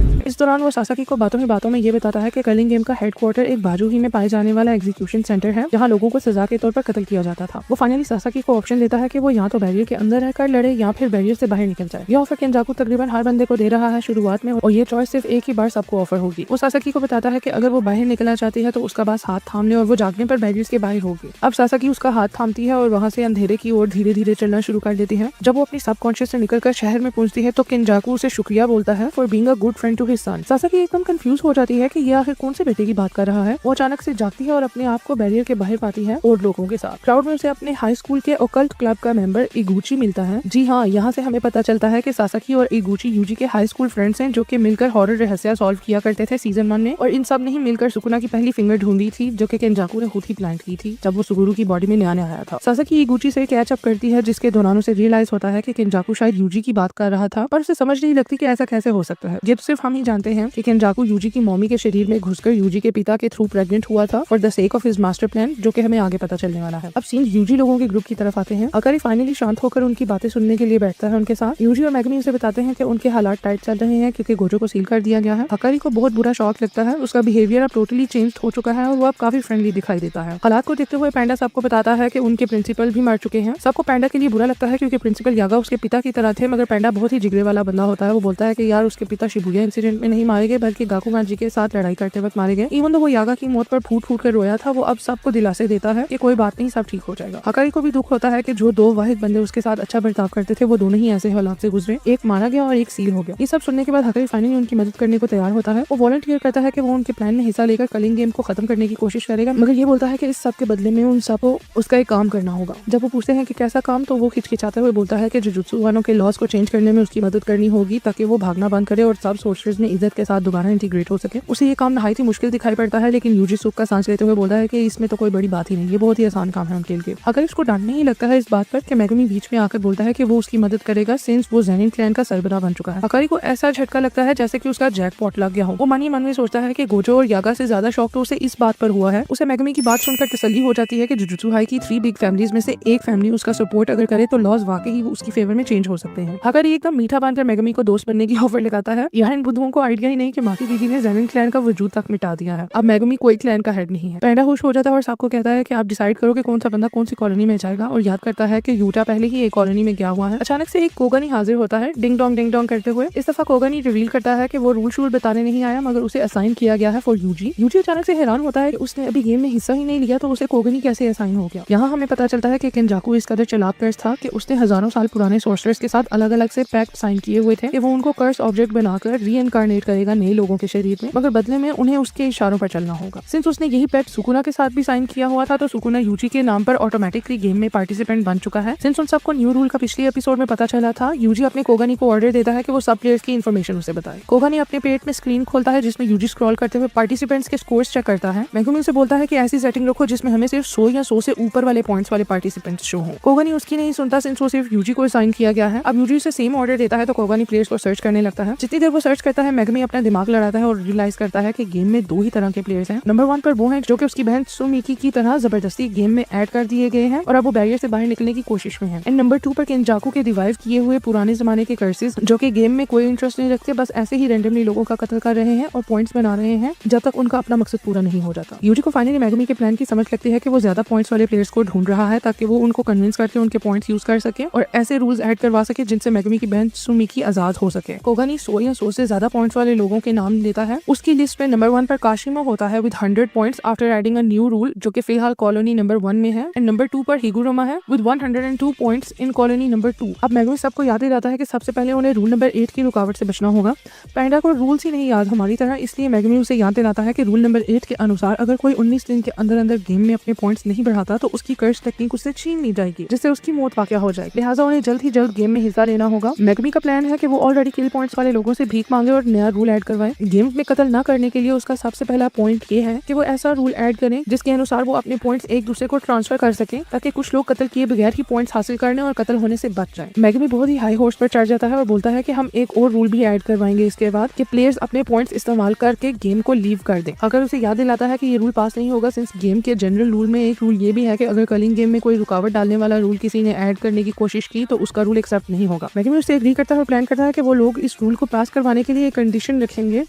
इस दौरान वो सासाकी को बातों में ये बताता है कि कलिंग गेम का हेडक्वार्टर एक बाजू ही में पाए जाने वाला एग्जीक्यूशन सेंटर है जहां लोगों को सजा के तौर पर कत्ल किया जाता था। वो फाइनली सासाकी को ऑप्शन देता है कि वो या तो बैरियर के अंदर रहकर लड़े या फिर बैरियर से बाहर निकल जाए। ये ऑफर केंजाकू तकरीबन हर बंदे को दे रहा है शुरुआत में, और ये चॉइस सिर्फ एक ही बार सबको ऑफर होगी। वो सासाकी को बताता है कि अगर वो बाहर निकलना चाहती है तो उसका बस हाथ थाम ले और वो जागने पर बैरियर के बाहर होगी। अब सासाकी उसका हाथ थामती है और वहाँ से अंधेरे की ओर धीरे धीरे चलना शुरू कर देती है। जब वो अपनी सबकॉन्शियस से निकलकर शहर में पहुंचती है तो केंजाकू उसे शुक्रिया बोलता है for being a good friend to his son. Sasaki एकदम कंफ्यूज हो जाती है कि ये आखिर कौन से बेटे की बात कर रहा है। वो अचानक से जागती है और अपने आप को बैरियर के बाहर पाती है और लोगों के साथ। क्राउड में उसे अपने हाई स्कूल के ओकल्ट क्लब का मेंबर इगुची मिलता है। जी हाँ, यहाँ से हमें पता चलता है कि सासाकी और इगुची यूजी के हाई स्कूल फ्रेंड्स हैं जो कि मिलकर हॉरर रहस्य सॉल्व किया करते थे सीजन 1 में, और इन सब ने ही मिलकर सुकुना की पहली फिंगर ढूंढी थी जो कि केंजाकू ने खुद ही प्लांट की थी जब वो सुगुरु की बॉडी में नया आया था। सासाकी इगुची से कैच अप करती है जिसके दौरान उसे रियलाइज होता है कि केंजाकू शायद यूजी की बात कर रहा था, पर उसे समझ नहीं लगती कि ऐसा कैसे हो सकता है। ये तो सिर्फ हम ही जानते हैं कि केंजाकू यूजी की मॉमी के शरीर में घुसकर यूजी के पिता के थ्रू प्रेग्नेंट हुआ था for the sake of his master plan, जो कि हमें आगे पता चलने वाला है। अब सीन यूजी लोगों के ग्रुप की तरफ आते हैं। अकारी फाइनली शांत होकर उनकी बातें सुनने के लिए बैठता है उनके साथ। यूजी और मैगमी उसे बताते हैं कि उनके हालात टाइट चल रहे हैं क्योंकि गोजो को सील कर दिया गया है। अकारी को बहुत बुरा शॉक लगता है, उसका बिहेवियर अब टोटली चेंज हो चुका है और वो अब काफी फ्रेंडली दिखाई देता है। हालात को देखते हुए पैंडा सबको बताता है कि उनके प्रिंसिपल भी मर चुके हैं। सबको पैंडा के लिए बुरा लगता है क्योंकि प्रिंसिपल यागा उसके पिता की तरह थे, मगर पैंडा बहुत ही जिगरे वाला बंदा होता है। वो बोलता है कि यार उसके पिता शिबुया इंसिडेंट में नहीं मारे गए बल्कि गाकुगान जी के साथ लड़ाई करते वक्त मारे गए। इवन तो वो यागा की मौत पर फूट फूट कर रोया था, वो अब सबको दिलासे देता है कि कोई बात नहीं, सब ठीक हो जाएगा। हकारी को भी दुख होता है कि जो दो वाहिद बंदे उसके साथ अच्छा बर्ताव करते थे वो दोनों ही ऐसे हालात से गुजरे, एक मारा गया और एक सील हो गया। ये सब सुनने के बाद हकारी फाइनली उनकी मदद करने को तैयार होता है। वो वॉलंटियर करता है कि वो उनके प्लान में हिस्सा लेकर कलिंग गेम को खत्म करने की कोशिश करेगा, मगर ये बोलता है कि इस सब के बदले में उन सबको उसका एक काम करना होगा। जब वो पूछते हैं कि कैसा काम, तो वो खिचखिचाते हुए बोलता है कि जुजुत्सु वानों के लॉस को चेंज करने में उसकी मदद करनी होगी ताकि वो भागना बंद करे और सब सोर्सर्स में इज्जत के साथ दोबारा इंटीग्रेट हो सके। उसे ये काम नहायत ही मुश्किल दिखाई पड़ता है, लेकिन यूजी सुख का सांस लेते हुए बोलता है कि इसमें तो कोई बड़ी बात ही नहीं, ये बहुत ही आसान काम है उनके लिए। अगर इसको डांटने ही लगता है इस बात पर कि मैगमी बीच में आकर बोलता है कि वो उसकी मदद करेगा सिंस वो ज़ेनिन क्लैन का सरबराह बन चुका है। अकारी को ऐसा झटका लगता है जैसे कि उसका जैकपॉट लग गया हो। वो मन ही मन में सोचता है कि गोजो और यागा से ज्यादा शौक तो उसे इस बात पर हुआ है। उसे मैगमी की बात सुनकर तसल्ली हो जाती है कि जुजुत्सु हाई की 3 बिग फैमिलीज में से एक फैमिली उसका सपोर्ट अगर करे तो लॉज वाकई ही उसकी फेवर में चेंज हो सकते हैं। अगर ये एकदम मीठा बांधकर मैगमी को दोस्त बनने की ऑफर लगाता है। यहाँ इन बुद्धुओं को आइडिया ही नहीं कि माकी दीदी ने ज़ेनिन क्लैन का वजूद तक मिटा दिया है। अब मैगमी कोई क्लैन का हेड नहीं है। पैंडा खुश हो जाता है और सबको कहता है कि आप डिसाइड करो कि कौन सा बंदा कौन सी कॉलोनी में जाएगा, और याद करता है कि यूटा पहले ही एक कॉलोनी में गया हुआ है। अचानक से एक कोगानी हाजिर होता है डिंग डोंग करते हुए। इस दफा कोगानी रिवील करता है कि वो रूल शूल बताने नहीं आया मगर उसे असाइन किया गया है फॉर यूजी। यूजी अचानक से हैरान होता है कि उसने अभी गेम में हिस्सा ही नहीं लिया तो उसे कोगानी कैसे असाइन हो गया। यहाँ हमें पता चलता है कि केंजाकू इस कदर चालाक कर्स था कि उसने हजारों साल पुराने सोर्सरर्स के साथ अलग अलग से पैक्ट साइन किए हुए थे कि वो उनको कर्स ऑब्जेक्ट बनाकर रीइनकार्नेट करेगा नए लोगों के शरीर में, मगर बदले में उन्हें उसके इशारों पर चलना होगा। सिंस उसने यही पैक्ट सुकुना के साथ भी साइन किया हुआ था तो सुकुना यूजी के नाम पर ऑटोमेटिकली गेम में पार्टिसिपेंट बन चुका है। सिंस उन सबको न्यू रूल का पिछले एपिसोड में पता चला था, यूजी अपने कोगानी को ऑर्डर देता है कि वो सब प्लेयर्स की इन्फॉर्मेशन उसे बताए। कोगानी अपने पेट में स्क्रीन खोलता है जिसमें यूजी स्क्रॉल करते हुए पार्टिसिपेंट्स के स्कोर्स चेक करता है। मैगमी उसे बोलता है कि ऐसी सेटिंग रखो जिसमें हमें सिर्फ 100 या 100 से ऊपर वाले पॉइंट्स वाले पार्टिसिपेंट्स शो हो। कोगानी उसकी नहीं सुनता सिंस वो सिर्फ यूजी को साइन किया गया है। अब यूजी से सेम ऑर्डर देता है तो कोगानी प्लेयर्स को सर्च करने लगता है। जितनी देर वो सर्च करता है मैगमी अपना दिमाग लड़ाता है और रियलाइज करता है कि गेम में 2 ही तरह के प्लेयर्स हैं। नंबर 1 पर वो हैं जो कि उसकी बहन सुमिकी की तरह जबरदस्ती गेम में ऐड कर दिए गए हैं और अब वो बैरियर से बाहर निकलने की कोशिश में है। एंड नंबर 2 पर केंजाकू के रिवाइव किए हुए पुराने जमाने के कर्सेस जो कि गेम में कोई इंटरेस्ट नहीं रखते, बस ऐसे ही रैंडमली लोगों का कत्ल कर रहे हैं और पॉइंट्स बना रहे हैं जब तक उनका अपना मकसद पूरा नहीं हो जाता। यूजी को फाइनली मैगमी के प्लान की समझ लगती है कि वो ज्यादा पॉइंट्स वाले प्लेयर्स को ढूंढ रहा है ताकि वो उनको कन्विंस करके उनके पॉइंट्स यूज कर सके और ऐसे रूल्स ऐड करवा सके जिनसे मैगमी की बहन सुमिकी आजाद हो सके। कोगानी 100 या 100 से ज्यादा पॉइंट्स वाले लोगों के नाम लेता है। उसकी लिस्ट में नंबर 1 पर काशिमा होता है with 100 points after adding a new rule, जो कि फिलहाल कॉलोनी नंबर 1 में है। एंड नंबर 2 पर हिगुरुमा है with 102 points in colony number 2। अब मेगमी सबको याद दिलाता है कि सबसे पहले उन्हें रूल नंबर 8 की रुकावट से बचना होगा। पैंडा को रूल्स ही नहीं याद हमारी तरह, इसलिए मेगमी उसे याद दिलाता है कि रूल नंबर 8 के अनुसार अगर कोई 19 दिन के अंदर अंदर गेम में अपने पॉइंट्स नहीं बढ़ाता तो उसकी कर्स टेक्निक उससे छीन ली जाएगी, जिससे उसकी मौत वाक़या हो जाएगी। लिहाजा उन्हें जल्द ही जल्द गेम में हिस्सा लेना होगा। मेगमी का प्लान है कि वो ऑलरेडी किल पॉइंट्स वाले लोगों से भीख मांगे और नया रूल ऐड करवाए। गेम में कत्ल न करने के लिए उसका सबसे पहला पॉइंट ये है कि वो ऐसा रूल ऐड करें जिसके अनुसार वो अपने पॉइंट्स एक दूसरे को ट्रांसफर कर सके, ताकि कुछ लोग कत्ल किए बगैर ही पॉइंट्स हासिल करने और कत्ल होने से बच जाए। मेगमी बहुत ही हाई हॉर्स पर चढ़ जाता है और बोलता है कि हम एक और रूल भी ऐड करवाएंगे इसके बाद, कि प्लेयर्स अपने पॉइंट्स इस्तेमाल करके गेम को लीव कर दें। अगर उसे याद दिलाता है कि ये रूल पास नहीं होगा, सिंस गेम के जनरल रूल में एक रूल ये भी है कि अगर कलिंग गेम में कोई रुकावट डालने वाला रूल किसी ने ऐड करने की कोशिश की तो उसका रूल एक्सेप्ट नहीं होगा। मेगमी उससे एग्री करता है और प्लान करता है कि वो लोग इस रूल को पास करवाने के लिए एक कंडीशन रखेंगे।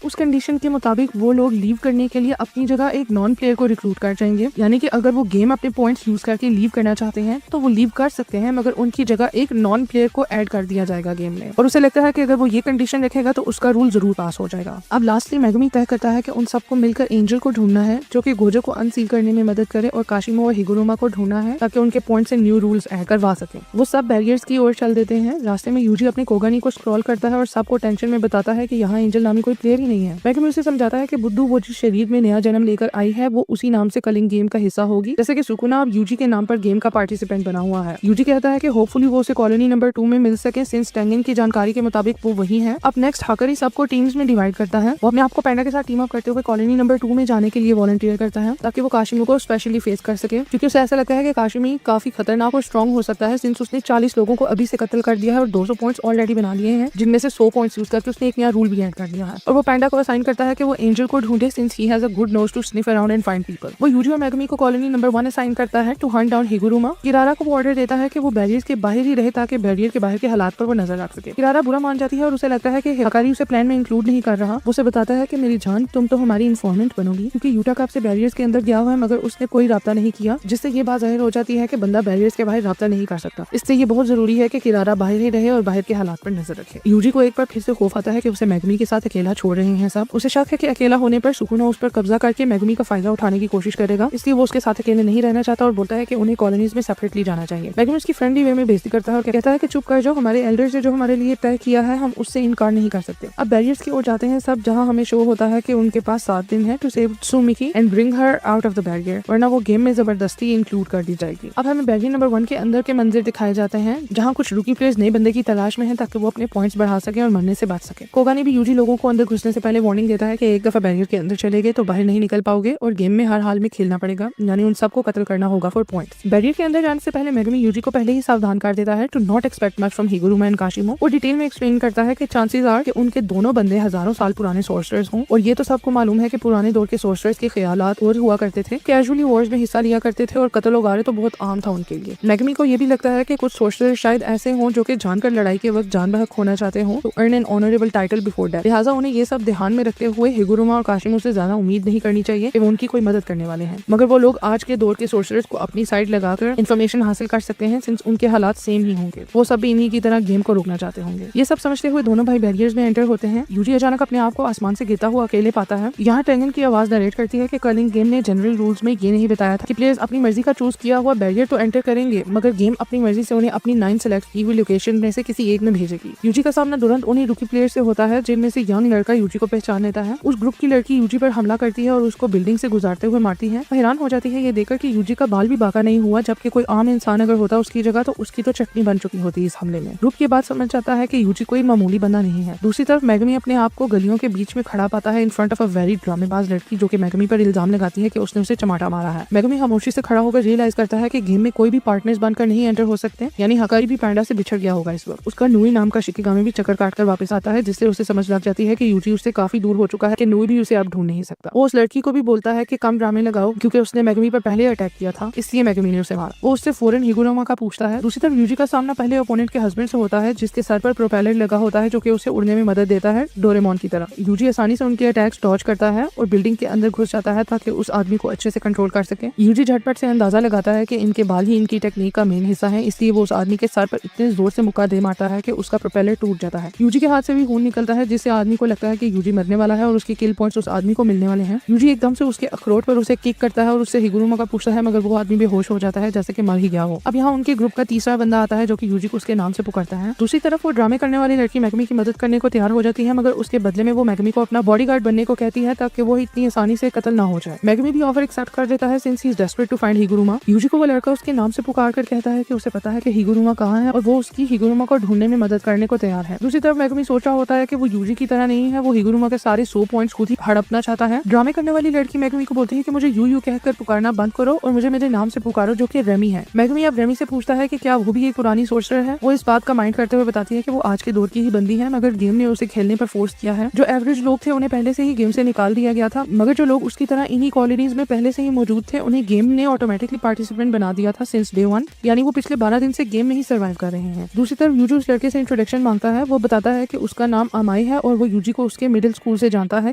उस कंडीशन के मुताबिक वो लोग लीव करने के लिए अपनी जगह एक नॉन प्लेयर को रिक्रूट कर जाएंगे, यानी कि अगर वो गेम अपने पॉइंट्स यूज करके लीव करना चाहते हैं तो वो लीव कर सकते हैं, मगर उनकी जगह एक नॉन प्लेयर को ऐड कर दिया जाएगा गेम में। और उसे लगता है कि अगर वो ये कंडीशन रखेगा तो उसका रूल जरूर पास हो जाएगा। अब लास्टली मेगमी तय करता है कि उन सबको मिलकर एंजल को ढूंढना है जो कि गोजो को अनसील करने में मदद करे, और काशिमा और हिगुरुमा को ढूंढना है ताकि उनके पॉइंट से न्यू रूल्स ऐड करवा सके। वो सब बैरियर्स की ओर चल देते हैं। रास्ते में यूजी अपने कोगानी को स्क्रॉल करता है और सबको टेंशन में बताता है कि यहाँ एंजल नामी कोई प्लेयर ही नहीं है। मेगमी उसे समझाता है कि बुद्धू वो जिस शरीर में नया जन्म लेकर आई है वो उसी नाम से कलिंग गेम का हिस्सा होगी, जैसे कि सुकुना अब यूजी के नाम पर गेम का पार्टिसिपेंट बना हुआ है। यूजी कहता है कि होपफुली वो उसे कॉलोनी नंबर 2 में मिल सके, सिंस टेंगन की जानकारी के मुताबिक वो वही है। अब नेक्स्ट हाकरी सबको टीम्स में डिवाइड करता है। वो अपने आप को पैंडा के साथ टीम अप करते हुए कॉलोनी नंबर 2 में जाने के लिए वॉलंटियर करता है, ताकि वो काशिमी को स्पेशली फेस कर सके, क्योंकि उसे ऐसा लगता है कि काशिमी काफी खतरनाक और स्ट्रॉन्ग हो सकता है, सिंस उसने 40 लोगों को अभी से कत्ल कर दिया है और 200 पॉइंट्स ऑलरेडी बना लिए हैं, जिनमें से 100 पॉइंट्स यूज करके उसने एक नया रूल भी ऐड कर दिया है। और वो पैंडा को असाइन करता है कि वो एंजल को ढूंढे, since he has a good nose to sniff around and find people. वो यूजी और मेगमी को कॉलोनी नंबर 1 असाइन करता है to hunt down Higuruma. Kirara को ऑर्डर देता है कि वो बैरियर्स के बाहर ही रहे, ताकि बैरियर के बाहर के हालात पर वो नजर रख सके। किरारा बुरा मान जाती है और उसे लगता है कि हकारी उसे प्लान में इंक्लूड नहीं कर रहा। वो उसे बताता है कि मेरी जान, तुम तो हमारी इन्फॉर्मेंट बनोगी, क्योंकि यूटा कब से बैरियर्स के अंदर गया हुआ है मगर उसने कोई राब्ता नहीं किया, जिससे ये बात जाहिर हो जाती है कि बंदा बैरियर्स के बाहर राब्ता नहीं कर सकता। इससे ये बहुत जरूरी है कि किरारा बाहर ही रहे और बाहर के हालात पर नजर रखे। यूजी को एक बार फिर से खौफ आता है कि उसे मेगमी के साथ अकेला छोड़ रहे हैं सब। उसे शक है कि अकेला होने पर सुकुना उस पर कब्जा करके मेगमी का फायदा उठाने की कोशिश करेगा, इसलिए वो उसके साथ अकेले नहीं रहना चाहता और बोलता है कि उन्हें कॉलोनीज में सेपरेटली जाना चाहिए। मेगमी उसकी फ्रेंडली वे में बेइज्जती करता है और कहता है कि चुप कर जाओ, हमारे एल्डर्स ने जो हमारे लिए तय किया है हम उससे इनकार नहीं कर सकते। अब बैरियर्स की ओर जाते हैं सब, जहाँ हमें शो होता है कि उनके पास 7 दिन है to save Tsumiki and bring her out of the barrier, वरना वो गेम में जबरदस्ती इंक्लूड कर दी जाएगी। अब हमें बैरियर नंबर 1 के अंदर के मंजर दिखाए जाते हैं, जहाँ कुछ रूकी प्लेयर्स नए बंदे की तलाश में है ताकि वो अपने पॉइंट्स बढ़ा सके और मरने से बच सके। कोगानी भी यूजी लोगों को अंदर घुसने से पहले वार्निंग देता है कि एक दफा बैरियर के अंदर चले गए तो बाहर नहीं निकल पाओगे और गेम में हर हाल में खेलना पड़ेगा, यानी उन सबको कत्ल करना होगा फॉर पॉइंट्स। बैरियर के अंदर जाने से पहले मेगमी यूजी को पहले ही सावधान कर देता है to not expect much from Higuruma and Kashima. वो डिटेल में एक्सप्लेन करता है कि चांसेस आर कि उनके दोनों बंदे हजारों साल पुराने सोर्सरर्स हों, और ये तो सबको मालूम है कि पुराने दौर के सोर्सरर्स के ख्यालात और हुआ करते थे, कैजुअली वॉर्स में हिस्सा लिया करते थे और कत्ल वगारे तो बहुत आम था उनके लिए। मेगमी को ये भी लगता है कि कुछ सोर्सरर्स शायद ऐसे हों जो कि जानकर लड़ाई के वक्त जान बहक होना चाहते हों to earn an honourable title before death. लिहाजा उन्हें ये सब ध्यान में रखते हुए हिगुरुमा और काशिमा से ज्यादा उम्मीद नहीं करनी चाहिए कि वो उनकी कोई मदद करने वाले हैं, मगर वो लोग आज के दौर के सोर्सरर्स को अपनी साइड लगाकर इन्फॉर्मेशन हासिल कर सकते हैं, सिंस उनके हालात सेम ही होंगे। वो सब भी इन्हीं की तरह गेम को रोकना चाहते होंगे। ये सब समझते हुए दोनों भाई बैरियर्स में एंटर होते हैं। यूजी अचानक अपने आप को आसमान से गिरता हुआ अकेले पाता है। यहाँ टेंगन की आवाज नरेट करती है कि कलिंग गेम ने जनरल रूल्स में ये नहीं बताया था कि प्लेयर्स अपनी मर्जी का चूज किया हुआ बैरियर तो एंटर करेंगे, मगर गेम अपनी मर्जी से उन्हें अपनी 9 सेलेक्ट की हुई लोकेशन में से किसी एक में भेजेगी। यूजी का सामना तुरंत उन्हीं रूकी प्लेयर से होता है, जिनमें से यंग लड़का यूजी को पहचान लेता है। उस ग्रुप की लड़की यूजी पर हमला करती है और उसको बिल्डिंग से गुजारते हुए मारती है। हैरान हो जाती है ये देखकर कि यूजी का बाल भी बाका नहीं हुआ, जबकि कोई आम इंसान अगर होता उसकी जगह तो उसकी तो चटनी बन चुकी होती इस हमले में। ग्रुप की बात समझ जाता है कि यूजी कोई मामूली बंदा नहीं है। दूसरी तरफ मेगमी अपने आप को गलियों के बीच में खड़ा पाता है in front of a very ड्रामेबाज लड़की, जो कि मेगमी पर इल्जाम लगाती है कि उसने उसे चमाटा मारा है। मेगमी खामोशी से खड़ा होकर रियलाइज करता है कि गेम में कोई भी पार्टनर्स बनकर नहीं एंटर हो सकते, यानी हकारी भी पैंडा से बिछड़ गया होगा इस वक्त। उसका नूई नाम का शिकिगामी भी चक्कर काटकर वापस आता है, जिससे उसे समझ लग जाती है कि यूजी उससे काफी दूर हो चुका है कि नूई भी उसे अब ढूंढ नहीं सकता। वो उस लड़की को भी बोलता है कि कम ड्रामे लगाओ, क्योंकि उसने मेगमी पर पहले अटैक किया था, इसलिए मेगमी ने उसे मारा। वो उससे फौरन हिगुरुमा का पूछता है। दूसरी तरफ यूजी का सामना पहले ओपोनेंट के हस्बैंड से होता है, जिसके सर पर प्रोपेलर लगा होता है, जो कि उसे उड़ने में मदद देता है डोरेमोन की तरह। यूजी आसानी से उनके अटैक्स डॉज करता है और बिल्डिंग के अंदर घुस जाता है ताकि उस आदमी को अच्छे से कंट्रोल कर सके। यूजी झटपट से अंदाजा लगाता है कि इनके बाल ही इनकी टेक्निक का मेन हिस्सा है, इसलिए वो उस आदमी के सर पर इतने जोर से मुक्का दे मारता है कि उसका प्रोपेलर टूट जाता है। यूजी के हाथ से भी खून निकलता है, जिससे आदमी को लगता है कि यूजी मरने वाला है और उसके किल पॉइंट्स उस आदमी को मिलने वाले हैं। यूजी एकदम से उसके अखरोट पर उसे किक करता है और उससे हिगुरुमा का पूछता है, मगर वो आदमी बेहोश हो जाता है जैसे कि मर ही गया हो। अब यहाँ उनके ग्रुप का तीसरा बंदा आता है जो कि यूजी को उसके नाम से पुकारता है। दूसरी तरफ वो ड्रामे करने वाली लड़की मैगमी की मदद करने को तैयार हो जाती है, मगर उसके बदले में वो मैगमी को अपना बॉडीगार्ड बनने को कहती है ताकि वो इतनी आसानी से कत्ल ना हो जाए। मैगमी भी ऑफर एक्सेप्ट कर देता है since he is desperate to find Higuruma. Yuji को वो लड़का उसके नाम से पुकार कर कहता है कि उसे पता है कि हिगुरुमा कहाँ है और वो उसकी हिगुरुमा को ढूंढने में मदद करने को तैयार है। दूसरी तरफ मैगमी सोच रहा होता है कि वो यूजी की तरह नहीं है, वो हिगुरुमा के सारे 100 पॉइंट्स खुद ही हड़पना चाहता है। ड्रामे करने वाली लड़की मैगमी को बोलती है कि मुझे यू कहकर पुकारना बंद करो और मुझे मेरे नाम से पुकारो जो कि रेमी है। मैगमी अब रेमी से पूछता है कि क्या वो भी एक पुरानी सोर्सर है। वो इस बात का माइंड करते हुए बताती है कि वो आज के दौर की ही बंदी है, मगर गेम ने उसे खेलने पर फोर्स किया है। जो एवरेज लोग थे उन्हें पहले से ही गेम से निकाल दिया गया था, मगर जो लोग उसकी तरह इन्हीं कॉलोनीज में पहले से ही मौजूद थे उन्हें गेम ने ऑटोमेटिकली पार्टिसिपेंट बना दिया था सिंस डे 1, यानी वो पिछले 12 दिन से गेम में ही सर्वाइव कर रहे हैं। दूसरी तरफ यूजी उस लड़के से इंट्रोडक्शन मांगता है। वो बताता है कि उसका नाम अमाई है और वो यूजी को उसके मिडिल स्कूल से जानता है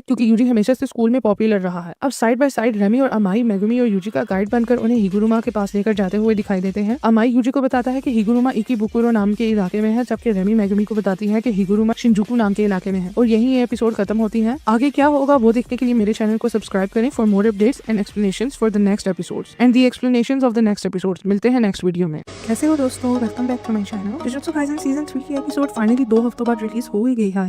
क्योंकि यूजी हमेशा से स्कूल में पॉपुलर रहा है। अब साइड बाय साइड रेमी और अमाई मैगमी और यूजी का गाइड बनकर उन्हें हिगुरुमा के पास लेकर जाते हुए दिखाई देते हैं। अमाई यूजी को बताता है कि हिगुरुमा इकिबुकुरो नाम के इलाके में है, जबकि रेमी मैगमी को बताती है कि हिगुरुमा शिंजुकू नाम के इलाके में है। और यही ये एपिसोड खत्म होती है। आगे क्या होगा वो देखने के लिए मेरे चैनल को सब्सक्राइब करें for more updates and explanations for the next episodes and the explanations of the next episodes. मिलते हैं नेक्स्ट वीडियो में। कैसे हो दोस्तों, welcome back to my channel. Jujutsu Kaisen season 3 की एपिसोड फाइनली 2 हफ्तों बाद रिलीज हो ही गई है।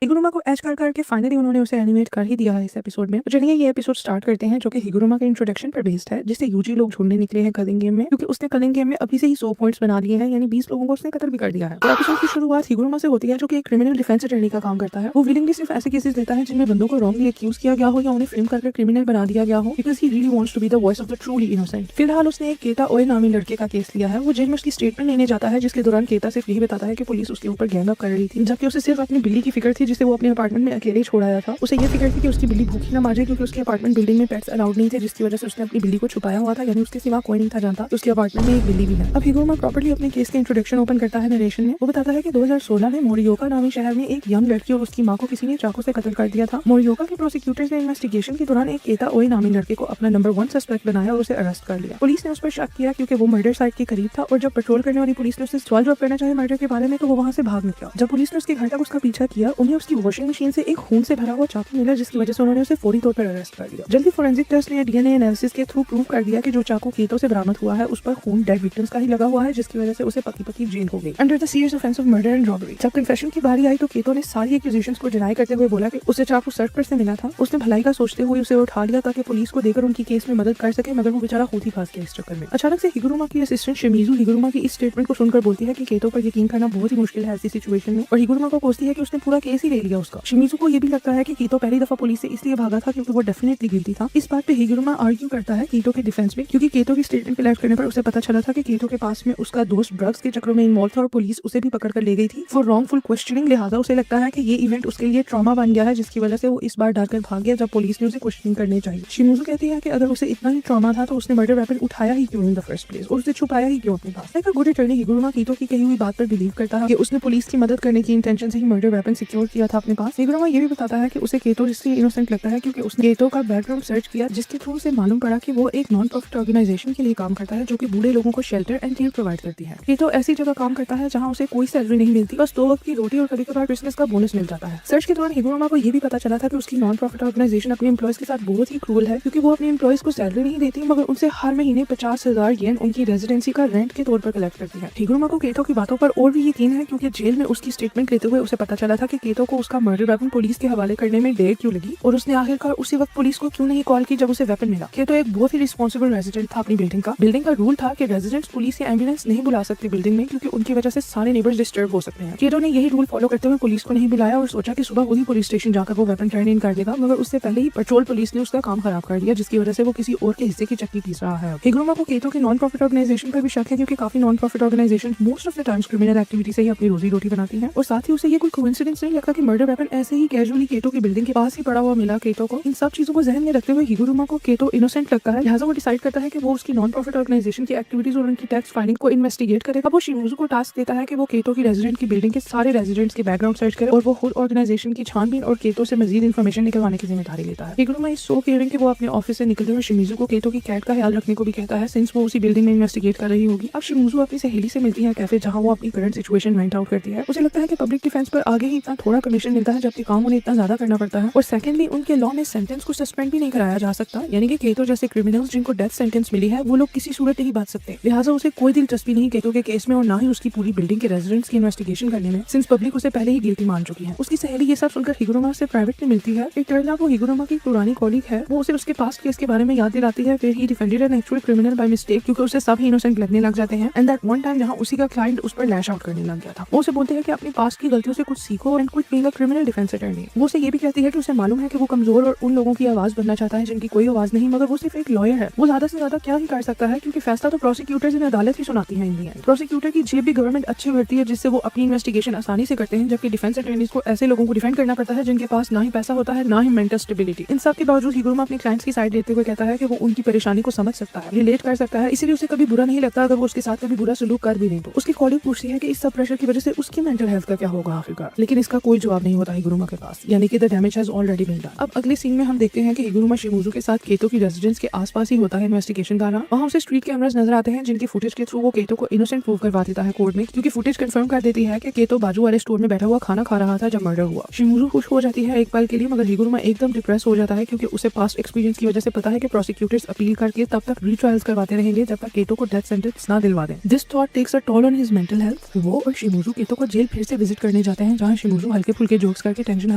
हिगुरुमा को एज करके फाइनली उन्होंने उसे एनिमेट कर ही दिया है इस एपिसोड में। तो चलिए ये एपिसोड स्टार्ट करते हैं जो कि हिगुरुमा के इंट्रोडक्शन पर बेस्ड है, जिससे यूजी लोग ढूंढने निकले हैं कलिंग गेम में, क्योंकि उसने कलिंग गेम में अभी से ही 100 पॉइंट्स बना लिए हैं, यानी 20 लोगों को उसने कत्ल भी कर दिया है। तो एपिसोड की शुरुआत हिगुरुमा से होती है जो कि एक क्रिमिनल डिफेंस अटॉर्नी का काम करता है। वो विलिंगली सिर्फ ऐसे केसेस लेता है जिनमें बंदों को रॉन्गली एक्यूज किया गया हो या उन्हें फ्रेम करके क्रिमिनल बना दिया गया हो, because he really wants to be the voice of the truly innocent. फिलहाल उसने एक केता ओए नामी लड़के का केस लिया है। वो जेल में उसकी स्टेटमेंट लेने जाता है, जिसके दौरान केता सिर्फ यही बताता है कि पुलिस उसके ऊपर गैंग अप कर रही थी, जबकि उसे सिर्फ अपनी बिल्ली की फिक्र थी जिसे वो अपने अपार्टमेंट में अकेले छोड़ आया था। उसे ये फिक्र थी कि उसकी बिल्ली भूखी ना मर जाए, क्योंकि उसके अपार्टमेंट बिल्डिंग में पेट्स अलाउड नहीं थे, जिसकी वजह से उसने अपनी बिल्ली को छुपाया हुआ था, यानी उसके सिवा कोई नहीं था जानता तो उसके अपार्टमेंट में एक बिल्ली भी है। अब हिगुरुमा प्रॉपर्ली अपने केस के इंट्रोडक्शन ओपन करता है नरेशन में। वो बताता है कि 2016 में मोरियोका नामी शहर में एक यंग लड़की और उसकी मां को किसी ने चाकू से कत्ल कर दिया था। मोरियोका के प्रोसिक्यूटर्स ने इन्वेस्टिगेशन के दौरान एक केता ओए नामी लड़के को अपना नंबर 1 सस्पेक्ट बनाया और उसे अरेस्ट कर लिया। पुलिस ने उस पर शक किया क्योंकि वो मर्डर साइट के करीब था, और जब पेट्रोल करने वाली पुलिस ने उससे सवाल जवाब करना चाहे मर्डर के बारे में तो वो वहां से भाग निकला। जब पुलिस ने उसके घर तक उसका पीछा किया, उन्हें उसकी वॉशिंग मशीन से एक खून से भरा हुआ चाकू मिला, जिसकी वजह से उन्होंने उसे फौरी तौर पर अरेस्ट कर लिया। जल्दी फोरेंसिक टेस्ट ने डीएनए एनालिसिस के थ्रू प्रूव कर दिया कि जो चाकू केतो से बरामद हुआ है उस पर खून डेड विक्टिम्स का ही लगा हुआ है, जिसकी वजह से उसे पकी जेल हो गई under the serious offence of murder and robbery. जब कन्फेशन की बारी आई तो केतो ने सारी एक्यूजेशंस को डिनाई करते हुए बोला कि उसे चाकू सड़क पर से मिला था। उसने भलाई का सोचते हुए उसे उठा लिया ताकि पुलिस को देकर उनकी केस में मदद कर सके, मगर वो बेचारा खुद ही फंस गया इस चक्कर में। अचानक से हिगुरुमा की असिस्टेंट शिमिजू हिगुरुमा की इस स्टेटमेंट को सुनकर बोलती है कि केतो पर यकीन करना बहुत ही मुश्किल है ऐसी सिचुएशन में, और हिगुरुमा को कोसती है कि उसने पूरा केस ही ले लिया उसका। शिमिजू को ये भी लगता है कि केतो पहली दफा पुलिस से इसलिए भागा था क्योंकि वो डेफिनेटली गिल्टी था। इस बात पे हिगुरुमा आर्ग्यू करता है केतो के डिफेंस में, क्योंकि केतो की स्टेटमेंट कलेक्ट करने पर उसे पता चला था कि केतो के पास में उसका दोस्त ड्रग्स के चक्रों में इन्वॉल्व था और पुलिस उसे भी पकड़ कर ले गई थी फॉर रॉन्गफुल क्वेश्चनिंग। लिहाजा उसे लगता है कि ये इवेंट उसके लिए ट्रॉमा बन गया है, जिसकी वजह से वो इस बार डरकर भाग गया जब पुलिस ने उसे क्वेश्चनिंग करनी चाहिए। शिमिजू कहती है कि अगर उसे इतना ही ट्रॉमा था तो उसने मर्डर वेपन उठाया ही क्यों इन द फर्स्ट प्लेस, और उसे छुपाया ही क्यों अपने पास। लाइक अ गुड अटॉर्नी हिगुरुमा केतो की कही हुई बात पर बिलीव करता है कि उसने पुलिस की मदद करने की इंटेंशन से ही मर्डर वेपन सिक्योर किया था अपने पास। हिगुरुमा ये भी बताता है कि उसे केतो इसलिए इनोसेंट लगता है क्योंकि उसने केतो का बैकग्राउंड सर्च किया, जिसके थ्रू उसे मालूम पड़ा कि वो एक नॉन प्रॉफिट ऑर्गेनाइजेशन के लिए काम करता है जो कि बूढ़े लोगों को शेल्टर एंड केयर प्रोवाइड करती है। केतो ऐसी जगह काम करता है जहां उसे कोई सैलरी नहीं मिलती, बस 2 वक्त की रोटी और कभी-कभार बिजनेस का बोनस मिल जाता है। सर्च के दौरान हिगुरुमा को ये भी पता चला था कि उसकी नॉन प्रॉफिट ऑर्गेनाइजेशन अपने एम्प्लॉयज के साथ बहुत ही क्रूअल है, क्योंकि वो अपने एम्प्लॉयज को सैलरी नहीं देती मगर उनसे हर महीने 50,000 येन उनकी रेजिडेंसी का रेंट के तौर पर कलेक्ट करती है। हिगुरुमा को केतो की बातों पर और भी यकीन है क्योंकि जेल में उसकी स्टेटमेंट लेते हुए उसे पता चला था कि केतो को उसका मर्डर वेपन पुलिस के हवाले करने में देर क्यों लगी, और उसने आखिरकार उसी वक्त पुलिस को क्यों नहीं कॉल की जब उसे वेपन मिला। केतो एक बहुत ही रिस्पॉन्सिबल रेजिडेंट था अपनी बिल्डिंग का रूल था कि रेजिडेंट्स पुलिस या एम्बुलेंस नहीं बुला सकते बिल्डिंग में, क्योंकि उनकी वजह से सारे नेबर्स डिस्टर्ब हो सकते हैं। केतो ने यही रूल फॉलो करते हुए पुलिस को नहीं बुलाया और सोचा कि सुबह वही पुलिस स्टेशन जाकर वो वेपन टर्न इन कर देगा, मगर उससे पहले ही पेट्रोल पुलिस ने उसका काम खराब कर दिया, जिसकी वजह से वो किसी और के हिस्से की चक्की पीस रहा है। हिगुरुमा को केतो के नॉन प्रॉफिट ऑर्गेनाइजेशन पर भी शक है, क्योंकि काफी non profit organisation most of the times criminal activity से ही अपनी रोजी रोटी बनाती हैं, और साथ ही उसे ये कोई कोइंसिडेंस नहीं लगता कि मर्डर वेपन ऐसे ही कैजुअली केटो की बिल्डिंग के पास ही पड़ा हुआ मिला केटो को। इन सब चीजों को ध्यान में रखते हुए हिगुरुमा को केटो इनोसेंट लगता है, लिहाजा वो डिसाइड करता है कि वो उसकी नॉन प्रॉफिट ऑर्गेनाइजेशन की एक्टिविटीज और उनकी टैक्स फाइलिंग को इन्वेस्टिगेट करे। अब वो शिमोजू को टास्क देता है कि वो केटो की रेजिडेंट की बिल्डिंग के सारे रेजिडेंट्स के बैकग्राउंड सर्च करे और वो खुद ऑर्गेनाइजेशन की छानबीन और केटो से मजीद इन्फॉर्मेशन निकलवाने की जिम्मेदारी लेता है। हिगुरुमा इज सो केयरिंग कि वो अपने ऑफिस से निकलते हुए शिमिजू को केटो की कैट का ख्याल रखने को भी कहता है, सिंस वो उसी बिल्डिंग में इन्वेस्टिगेट कर रही होगी। अब शिमिजू अपनी सहेली से मिलती है कैफे, जहां वो अपनी करंट सिचुएशन वेंट आउट करती है। उसे लगता है कि पब्लिक डिफेंस पर आगे ही इतना थोड़ा कमीशन मिलता है, जबकि काम उन्हें इतना ज्यादा करना पड़ता है। और सेकेंडली, उनके लॉ में सेंटेंस को सस्पेंड भी नहीं कराया जा सकता, यानी कि केटो जैसे क्रिमिनल्स जिनको डेथ सेंटेंस मिली है वो लोग किसी सूरत नहीं बच सकते। लिहाजा उसे कोई दिलचस्पी नहीं केटो के केस में और ना ही उसकी पूरी बिल्डिंग के रेजिडेंट्स की इन्वेस्टिगेशन करने में, सिंस पब्लिक उसे पहले ही गिल्टी मान चुकी है। उसकी सहेली ये सब सुनकर हिगुरुमा से प्राइवेटली मिलती है। एक टर्न वो हिगुरुमा की पुरानी कॉलीग है, वो उसे उसके पास्ट केस के बारे में याद दिलाती है। फिर he defended an actual criminal by mistake, क्योंकि उसे सब ही इनोसेंट लगने लग जाते हैं। एंड दैट वन टाइम जहां उसी का क्लाइंट उस पर लैश आउट करने लग गया था। वो उसे बोलते हैं कि अपनी पास्ट की गलतियों से कुछ सीखो and quit being a criminal defence attorney. वो उसे ये भी कहती है कि उसे मालूम है कि वो कमजोर और उन लोगों की आवाज बनना चाहता है जिनकी कोई आवाज नहीं, मगर वो सिर्फ एक लॉयर है। वो ज्यादा से ज्यादा क्या ही कर सकता है, क्योंकि फैसला तो प्रोसिक्यूटर्स इन अदालत ही सुनाती है। इन दी एंड प्रोसिक्यूटर की जेब भी गवर्नमेंट अच्छी भरती है, जिससे वो अपनी इन्वेस्टिगेशन आसानी से करते हैं, जबकि डिफेंस अटॉर्नीज को ऐसे लोगों को डिफेंड करना पड़ता है जिनके पास ना ही पैसा होता है ना ही मेंटल स्टेबिलिटी। इन सब के बावजूद हिगुरुमा अपने क्लाइंट्स की साइड लेते हुए कहता है कि वो उनकी परेशानी को समझ सकता है, रिलेट कर सकता है, इसीलिए उसे कभी बुरा नहीं लगता अगर वो उसके साथ कभी बुरा सलूक कर भी नहीं तो। उसकी कॉलीग पूछती है कि इस सब प्रेशर की वजह से उसकी मेंटल हेल्थ का क्या होगा आखिरकार, लेकिन इसका कोई जवाब नहीं होता हिगुरुमा के पास, यानी कि the damage has already been done. अब अगले सीन में हम देखते हैं कि हिगुरुमा शिमोजू के साथ केटो की रेजिडेंस के आसपास ही होता है इन्वेस्टिगेशन का। वहाँ उसे स्ट्रीट कैमरास नजर आते हैं जिनकी फुटेज के थ्रू वो केटो को इनोसेंट प्रूव करवा देता है कोर्ट में, क्योंकि फुटेज कंफर्म कर देती है कि केटो बाजू वाले स्टोर में बैठा हुआ खाना खा रहा था जब मर्डर हुआ। शिमोजू खुश हो जाती है एक पल के लिए, मगर हिगुरुमा एकदम डिप्रेस हो जाता है, क्योंकि उसे पास्ट एक्सपीरियंस की वजह से पता है कि प्रोसिक्यूटर्स अपील करके तब तक रीट्रायल्स करवाते रहेंगे जब तक केटो को डेथ सेंटेंस ना दिलवा दें। This thought takes a toll on his mental health. वो और शिमोजू केटो को जेल फिर से विजिट करने जाते हैं, जहां शिमोजू हल्के फुल्के जोक्स करके टेंशन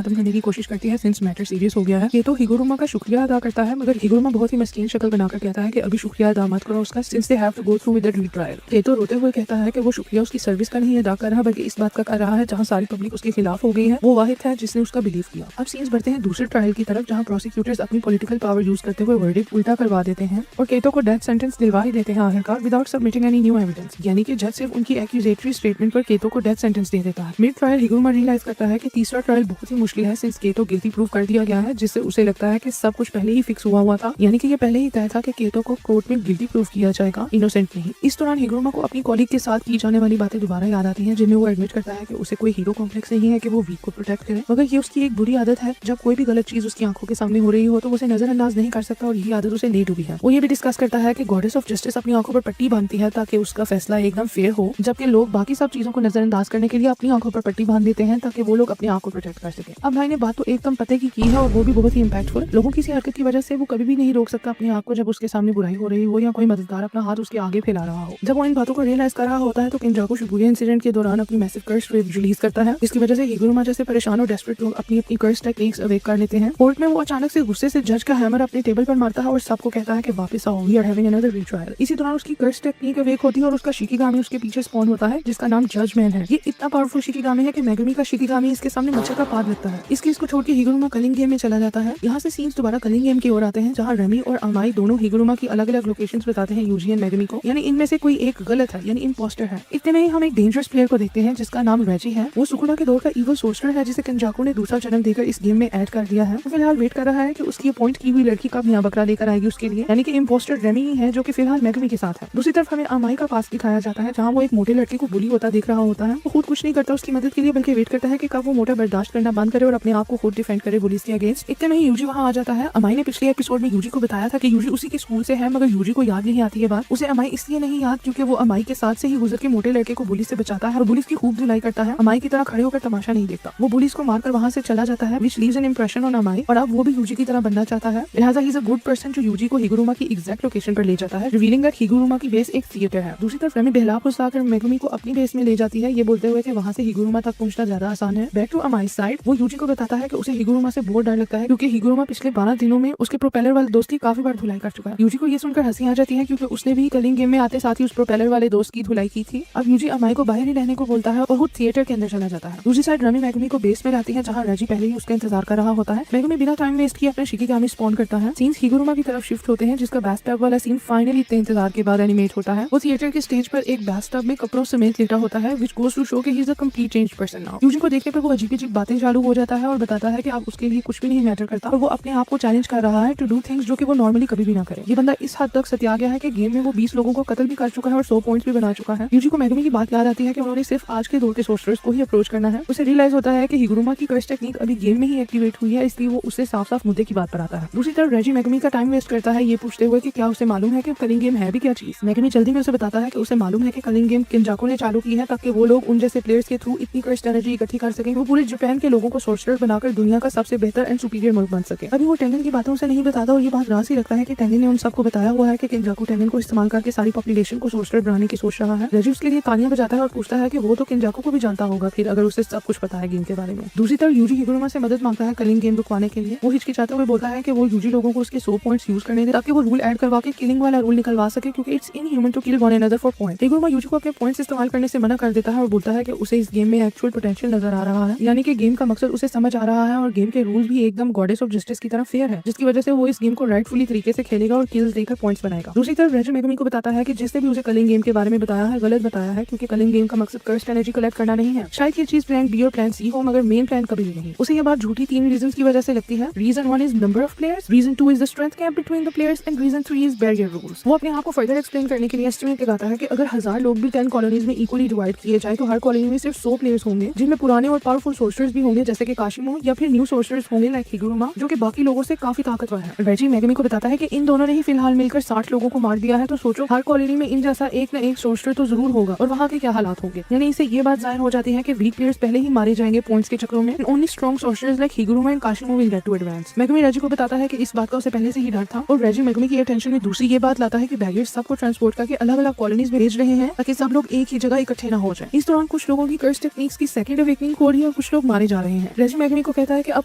खत्म करने की कोशिश करती है, सिंस मैटर सीरियस हो गया है। केटो हिगुरुमा का शुक्रिया अदा करता है, मगर हिगुरुमा बहुत ही मस्कीन शक्ल बनाकर कहता है कि अभी शुक्रिया अदा मत करो उसका, since they have to go through with the retrial. केटो रोते हुए कहता है कि वो शुक्रिया उसकी सर्विस का नहीं अदा कर रहा, बल्कि इस बात का कर रहा है जहां सारी पब्लिक उसके खिलाफ हो गई है, वो वाहिद है जिसने उसका बिलीव किया। अब सीन्स बढ़ते हैं दूसरे ट्रायल की तरफ, जहां प्रोसिक्यूटर्स अपनी पॉलिटिकल पावर यूज करते हुए वर्डिक्ट उल्टा करवा देते हैं और केटो को डेथ सेंटेंस दिलवा ही देते हैं आखिरकार, without submitting any new evidence. यानी कि जज सिर्फ उनकी एक्यूजेटरी स्टेटमेंट पर केटो को डेथ सेंटेंस दे देता है। मिड ट्रायल हिगुरुमा रियलाइज करता है कि तीसरा ट्रायल बहुत ही मुश्किल है, सिंस केटो गिल्टी प्रूव कर दिया गया है, जिससे उसे लगता है कि सब कुछ पहले ही फिक्स हुआ था, यानी कि ये पहले ही तय था कि केटो को कोर्ट में गिल्टी प्रूव किया जाएगा, इनोसेंट नहीं। इस दौरान हिगुरुमा को अपनी कॉलीग के साथ की जाने वाली बातें दोबारा याद आती हैं, जिनमें वो एडमिट करता है कि उसे कोई हीरो कॉम्प्लेक्स नहीं है कि वो वीक को प्रोटेक्ट करे, मगर ये उसकी एक बुरी आदत है। जब कोई भी गलत चीज उसकी आंखों के सामने हो रही हो तो उसे नजरअंदाज नहीं कर सकता, और यही आदत उसे ले डूबी है। वो ये भी डिस्कस करता है कि गॉडेस ऑफ जस्टिस अपनी आंखों पर पट्टी बांधती है ताकि उसका फैसला एकदम फेयर हो, जबकि लोग बाकी सब चीजों को नजरअंदाज करने के लिए अपनी आंखों पर पट्टी बांध देते हैं ताकि वो लोग अपनी आंख को प्रोटेक्ट कर सके। अब भाई ने बात तो एकदम पते की है, और वो भी बहुत ही इम्पैक्टफुल। लोगों की हरकत की वजह से वो कभी भी नहीं रोक सकता अपनी आंख को, जब उसके सामने बुराई हो रही हो या कोई मददगार अपना हाथ उसके आगे फैला रहा हो। जब वो इन बातों को रियलाइज कर रहा होता है तो किंजाकू शिबुया इंसिडेंट के दौरान अपनी मैसिव कर्स रिलीज करता है, जिसकी वजह से हिगुरुमा जैसे परेशान और डेस्परेट लोग अपनी कर्स टेक्निक्स अवेक कर लेते हैं। कोर्ट में वो अचानक से गुस्से से जज का हैमर अपने टेबल पर मारता है और सबको कहता है कि वापस आओ, we are having another retrial. इसी दौरान उसकी कर्स टेक्निक अवेक होती है और उसका शिकिगामी उसके पीछे स्पॉन होता है, जिसका नाम जजमैन है। ये इतना पावरफुल शिकिगामी है कि मेगुमी का शिकिगामी इसके सामने मच्छर का पाद लगता है। इस केस को छोड़ के हिगुरुमा कलिंग गेम में चला जाता है। यहाँ से सीन्स दोबारा कलिंग गेम की ओर आते हैं, जहाँ रेमी और अमाई दोनों हिगुरुमा की अलग अलग लोकेशंस बताते हैं यूजी एंड मेगुमी को, यानी इनमें से कोई एक गलत है, यानी इम्पोस्टर है। इतने में ही हम एक डेंजरस प्लेयर को देखते हैं जिसका नाम रेजी है। वो सुकुना के दौर का इवल सोर्सर है, जिसे किंजाकू ने दूसरा जन्म देकर इस गेम में ऐड कर दिया है। वो फिलहाल वेट कर रहा है कि उसकी अपॉइंट की हुई लड़की कब नया बकरा लेकर आएगी उसके लिए, यानी कि इम्पोस्टर रेमी ही है, जो कि फिलहाल मेगुमी के साथ है। दूसरी तरफ हमें अमाई का पास दिखाया जाता है, जहाँ वो एक मोटे लड़के को बुली होता देख रहा होता है। वो खुद कुछ नहीं करता उसकी मदद के लिए, बल्कि वेट करता है कि कब वो मोटा बर्दाश्त करना बंद करे और अपने आप को खुद डिफेंड करे पुलिस के अगेंस्ट। इतने में ही यूजी वहाँ आ जाता है। अमाई ने पिछले एपिसोड में यूजी को बताया था कि यूजी उसी के स्कूल से है, मगर यूजी को याद नहीं आती है बात। उसे अमाई इसलिए नहीं याद क्योंकि वो अमाई के साथ से ही गुजर के मोटे लड़के को पुलिस से बचाता है और पुलिस की खूब धुलाई करता है। अमाई की तरह खड़े होकर तमाशा नहीं देखता। वो पुलिस को मारकर वहाँ से चला जाता है, which leaves an impression on अमाई, और अब वो भी यूजी की तरह बनना चाहता है। लिहाजा ही इज अ गुड पर्सन जो यूजी को हिगुरुमा की एग्जैक्ट लोकेशन पर ले जाता है, रिवीलिंग दैट हिगुरुमा की बेस एक थिएटर है। दूसरी तरफ रेमी बहला फुसलाकर मेगुमी को अपनी बेस में ले जाती है, ये बोलते हुए कि वहाँ से हिगुरुमा तक पहुंचना ज्यादा आसान है। बैक टू अमाई साइड, वो यूजी को बताता है कि उसे हिगुरुमा से बहुत डर लगता है, क्योंकि हिगुरुमा पिछले 12 दिनों में उसके प्रोपेलर वाले दोस्त की काफी बार धुलाई कर चुका है। यूजी को ये सुनकर हंसी आ जाती है, क्योंकि उसने भी कलिंग गेम में आते साथ ही उस प्रोपेलर वाले दोस्त की धुलाई की थी। अब यूजी अमाई को बाहर ही रहने को बोलता है और खुद थिएटर के अंदर चला जाता है। दूसरी साइड रेमी मेगुमी को बेस में लाती है, जहाँ रेजी पहले ही उसका इंतजार कर रहा होता है। मेगुमी बिना टाइम वेस्ट किए अपने शिकिगामी स्पॉन करता है। सीन्स हिगुरुमा की तरफ शिफ्ट होते हैं, जिसका बैथटब वाला सीन फाइनली इतने इंतजार के बाद एनिमेट होता है। वो थिएटर के स्टेज पर एक बैथटब में कपड़ों समेत लेटा होता है, which goes to show कि he is a complete changed person now। Yuji को देखने पर वो अजीब बातें चालू हो जाता है और बताता है कि आप उसके लिए कुछ भी नहीं मैटर करता और वो अपने आप को चैलेंज कर रहा है टू डू थिंग्स जो कि वो नॉर्मली कभी भी ना करे। ये बंदा इस हद तक सत्या गया है कि गेम में वो 20 लोगों को कत्ल भी कर चुका है और 100 पॉइंट्स भी बना चुका है। यूजी को मेगुमी की बात याद आती है कि उन्होंने सिर्फ आज के दौर के सोर्सर्स को ही अप्रोच करना है। उसे रियलाइज होता है कि हिगुरुमा की कर्स टेक्निक अभी गेम में ही एक्टिवेट हुई है, इसलिए वो उससे साफ मुद्दे की बात पर आता है। दूसरी तरफ रेजी मेगुमी का टाइम वेस्ट करता है ये पूछते हुए कि क्या उसे मालूम है कि कलिंग गेम है भी क्या चीज। मेगुमी जल्दी में उसे बताता है कि उसे मालूम है कि कलिंग गेम किनजाकू ने चालू की है ताकि वो लोग उन जैसे प्लेयर्स के थ्रू इतनी कर्स्ट एनर्जी इकट्ठी कर सके, वो पूरे जापान के लोगों को सोर्सर बनाकर दुनिया का सबसे बेहतर एंड सुपीरियर मुल्क बन सके। अभी वो टेंगन की बातों से नहीं बताता और ये बात रास ही लगता है कि टेंगन ने उन सबको बताया हुआ है कि किनजाकू टेंगन को इस्तेमाल करके सारी पॉपुलेशन को सोर्सर बनाने की सोच रहा है। रेजी उसके लिए कहानियां बजाता है और पूछता है कि वो तो किनजाकू को भी जानता होगा फिर अगर उसे सब कुछ पता है गेम के बारे में। दूसरी तरफ यूजी हिगुरुमा से मदद मांगता है कलिंग गेम रुकवाने के लिए। वो हिचकिचाते हुए बोलता है कि वो यूजी लोगों को उसके 100 पॉइंट्स यूज करने दे ताकि वो रूल ऐड करवा के किलिंग वाला रूल निकलवा सके, क्योंकि it's inhuman to kill one another for point. Higuruma Yuji को अपने पॉइंट्स इस्तेमाल करने से मना कर देता है और बोलता है कि उसे इस गेम में एक्चुअल पोटेंशियल नजर आ रहा है, यानी कि गेम का मकसद उसे समझ आ रहा है और गेम के रूल भी एकदम गॉडेस ऑफ जस्टिस की तरफ फेयर है, जिसकी वजह से वो इस गेम को राइटफुली तरीके से खेलेगा और किल्स देकर पॉइंट्स बनाएगा। दूसरी तरफ रेजी मेगुमी को बताता है कि जिसने भी उसे कलिंग गेम के बारे में बताया है गलत बताया है, क्योंकि कलिंग गेम का मकसद कर्स्ट एनर्जी कलेक्ट करना नहीं है। शायद ये चीज प्लान बी और प्लान सी हो, मगर मेन प्लान कभी भी नहीं। उसे ये बात झूठी 3 रीजंस की वजह से लगती है। Reason 1 is number of players, reason 2 is the strength gap between the players and reason 3 is barrier rules. वो अपने आप को फर्दर एक्सप्लेन करने के लिए एस्टिमेट लगाता है कि अगर 1000 लोग भी 10 कॉलोनीज में इक्वली डिवाइड किए जाए तो हर कॉलोनी में सिर्फ 100 प्लेयर्स होंगे, जिनमें पुराने और पावरफुल सोर्सर्स भी होंगे जैसे कि काशिमो, या फिर न्यू सोर्सर्स होंगे लाइक हिगुरुमा जो कि बाकी लोगों से काफी ताकतवर है। रेजी मेगुमी को बताता है कि इन दोनों ने ही फिलहाल मिलकर 60 लोगों को मार दिया है, तो सोचो हर कॉलोनी में इन जैसा एक न एक सोर्सर तो जरूर होगा और वहाँ के क्या हालात होंगे। यानी इससे ये बात जाहिर हो जाती है कि वीक प्लेयर्स पहले ही मारे जाएंगे पॉइंट्स के चक्रों में। Only strong sorcerers like Higuruma and Kashimo will get to advance. Megumi Reggie को बताता है कि इस बात का उसे पहले से ही डर था और रेजी मेगुमी की अटेंशन में दूसरी ये बात लाता है कि बैरियर्स सबको ट्रांसपोर्ट करके अलग अलग कॉलोनीज में भेज रहे हैं ताकि सब लोग एक ही जगह इकट्ठे न हो जाए। इस दौरान कुछ लोगों की कर्स टेक्निक्स की सेकंड अवेकनिंग हो रही है और कुछ लोग मारे जा रहे हैं। रेजी मेगुमी को कहता है कि अब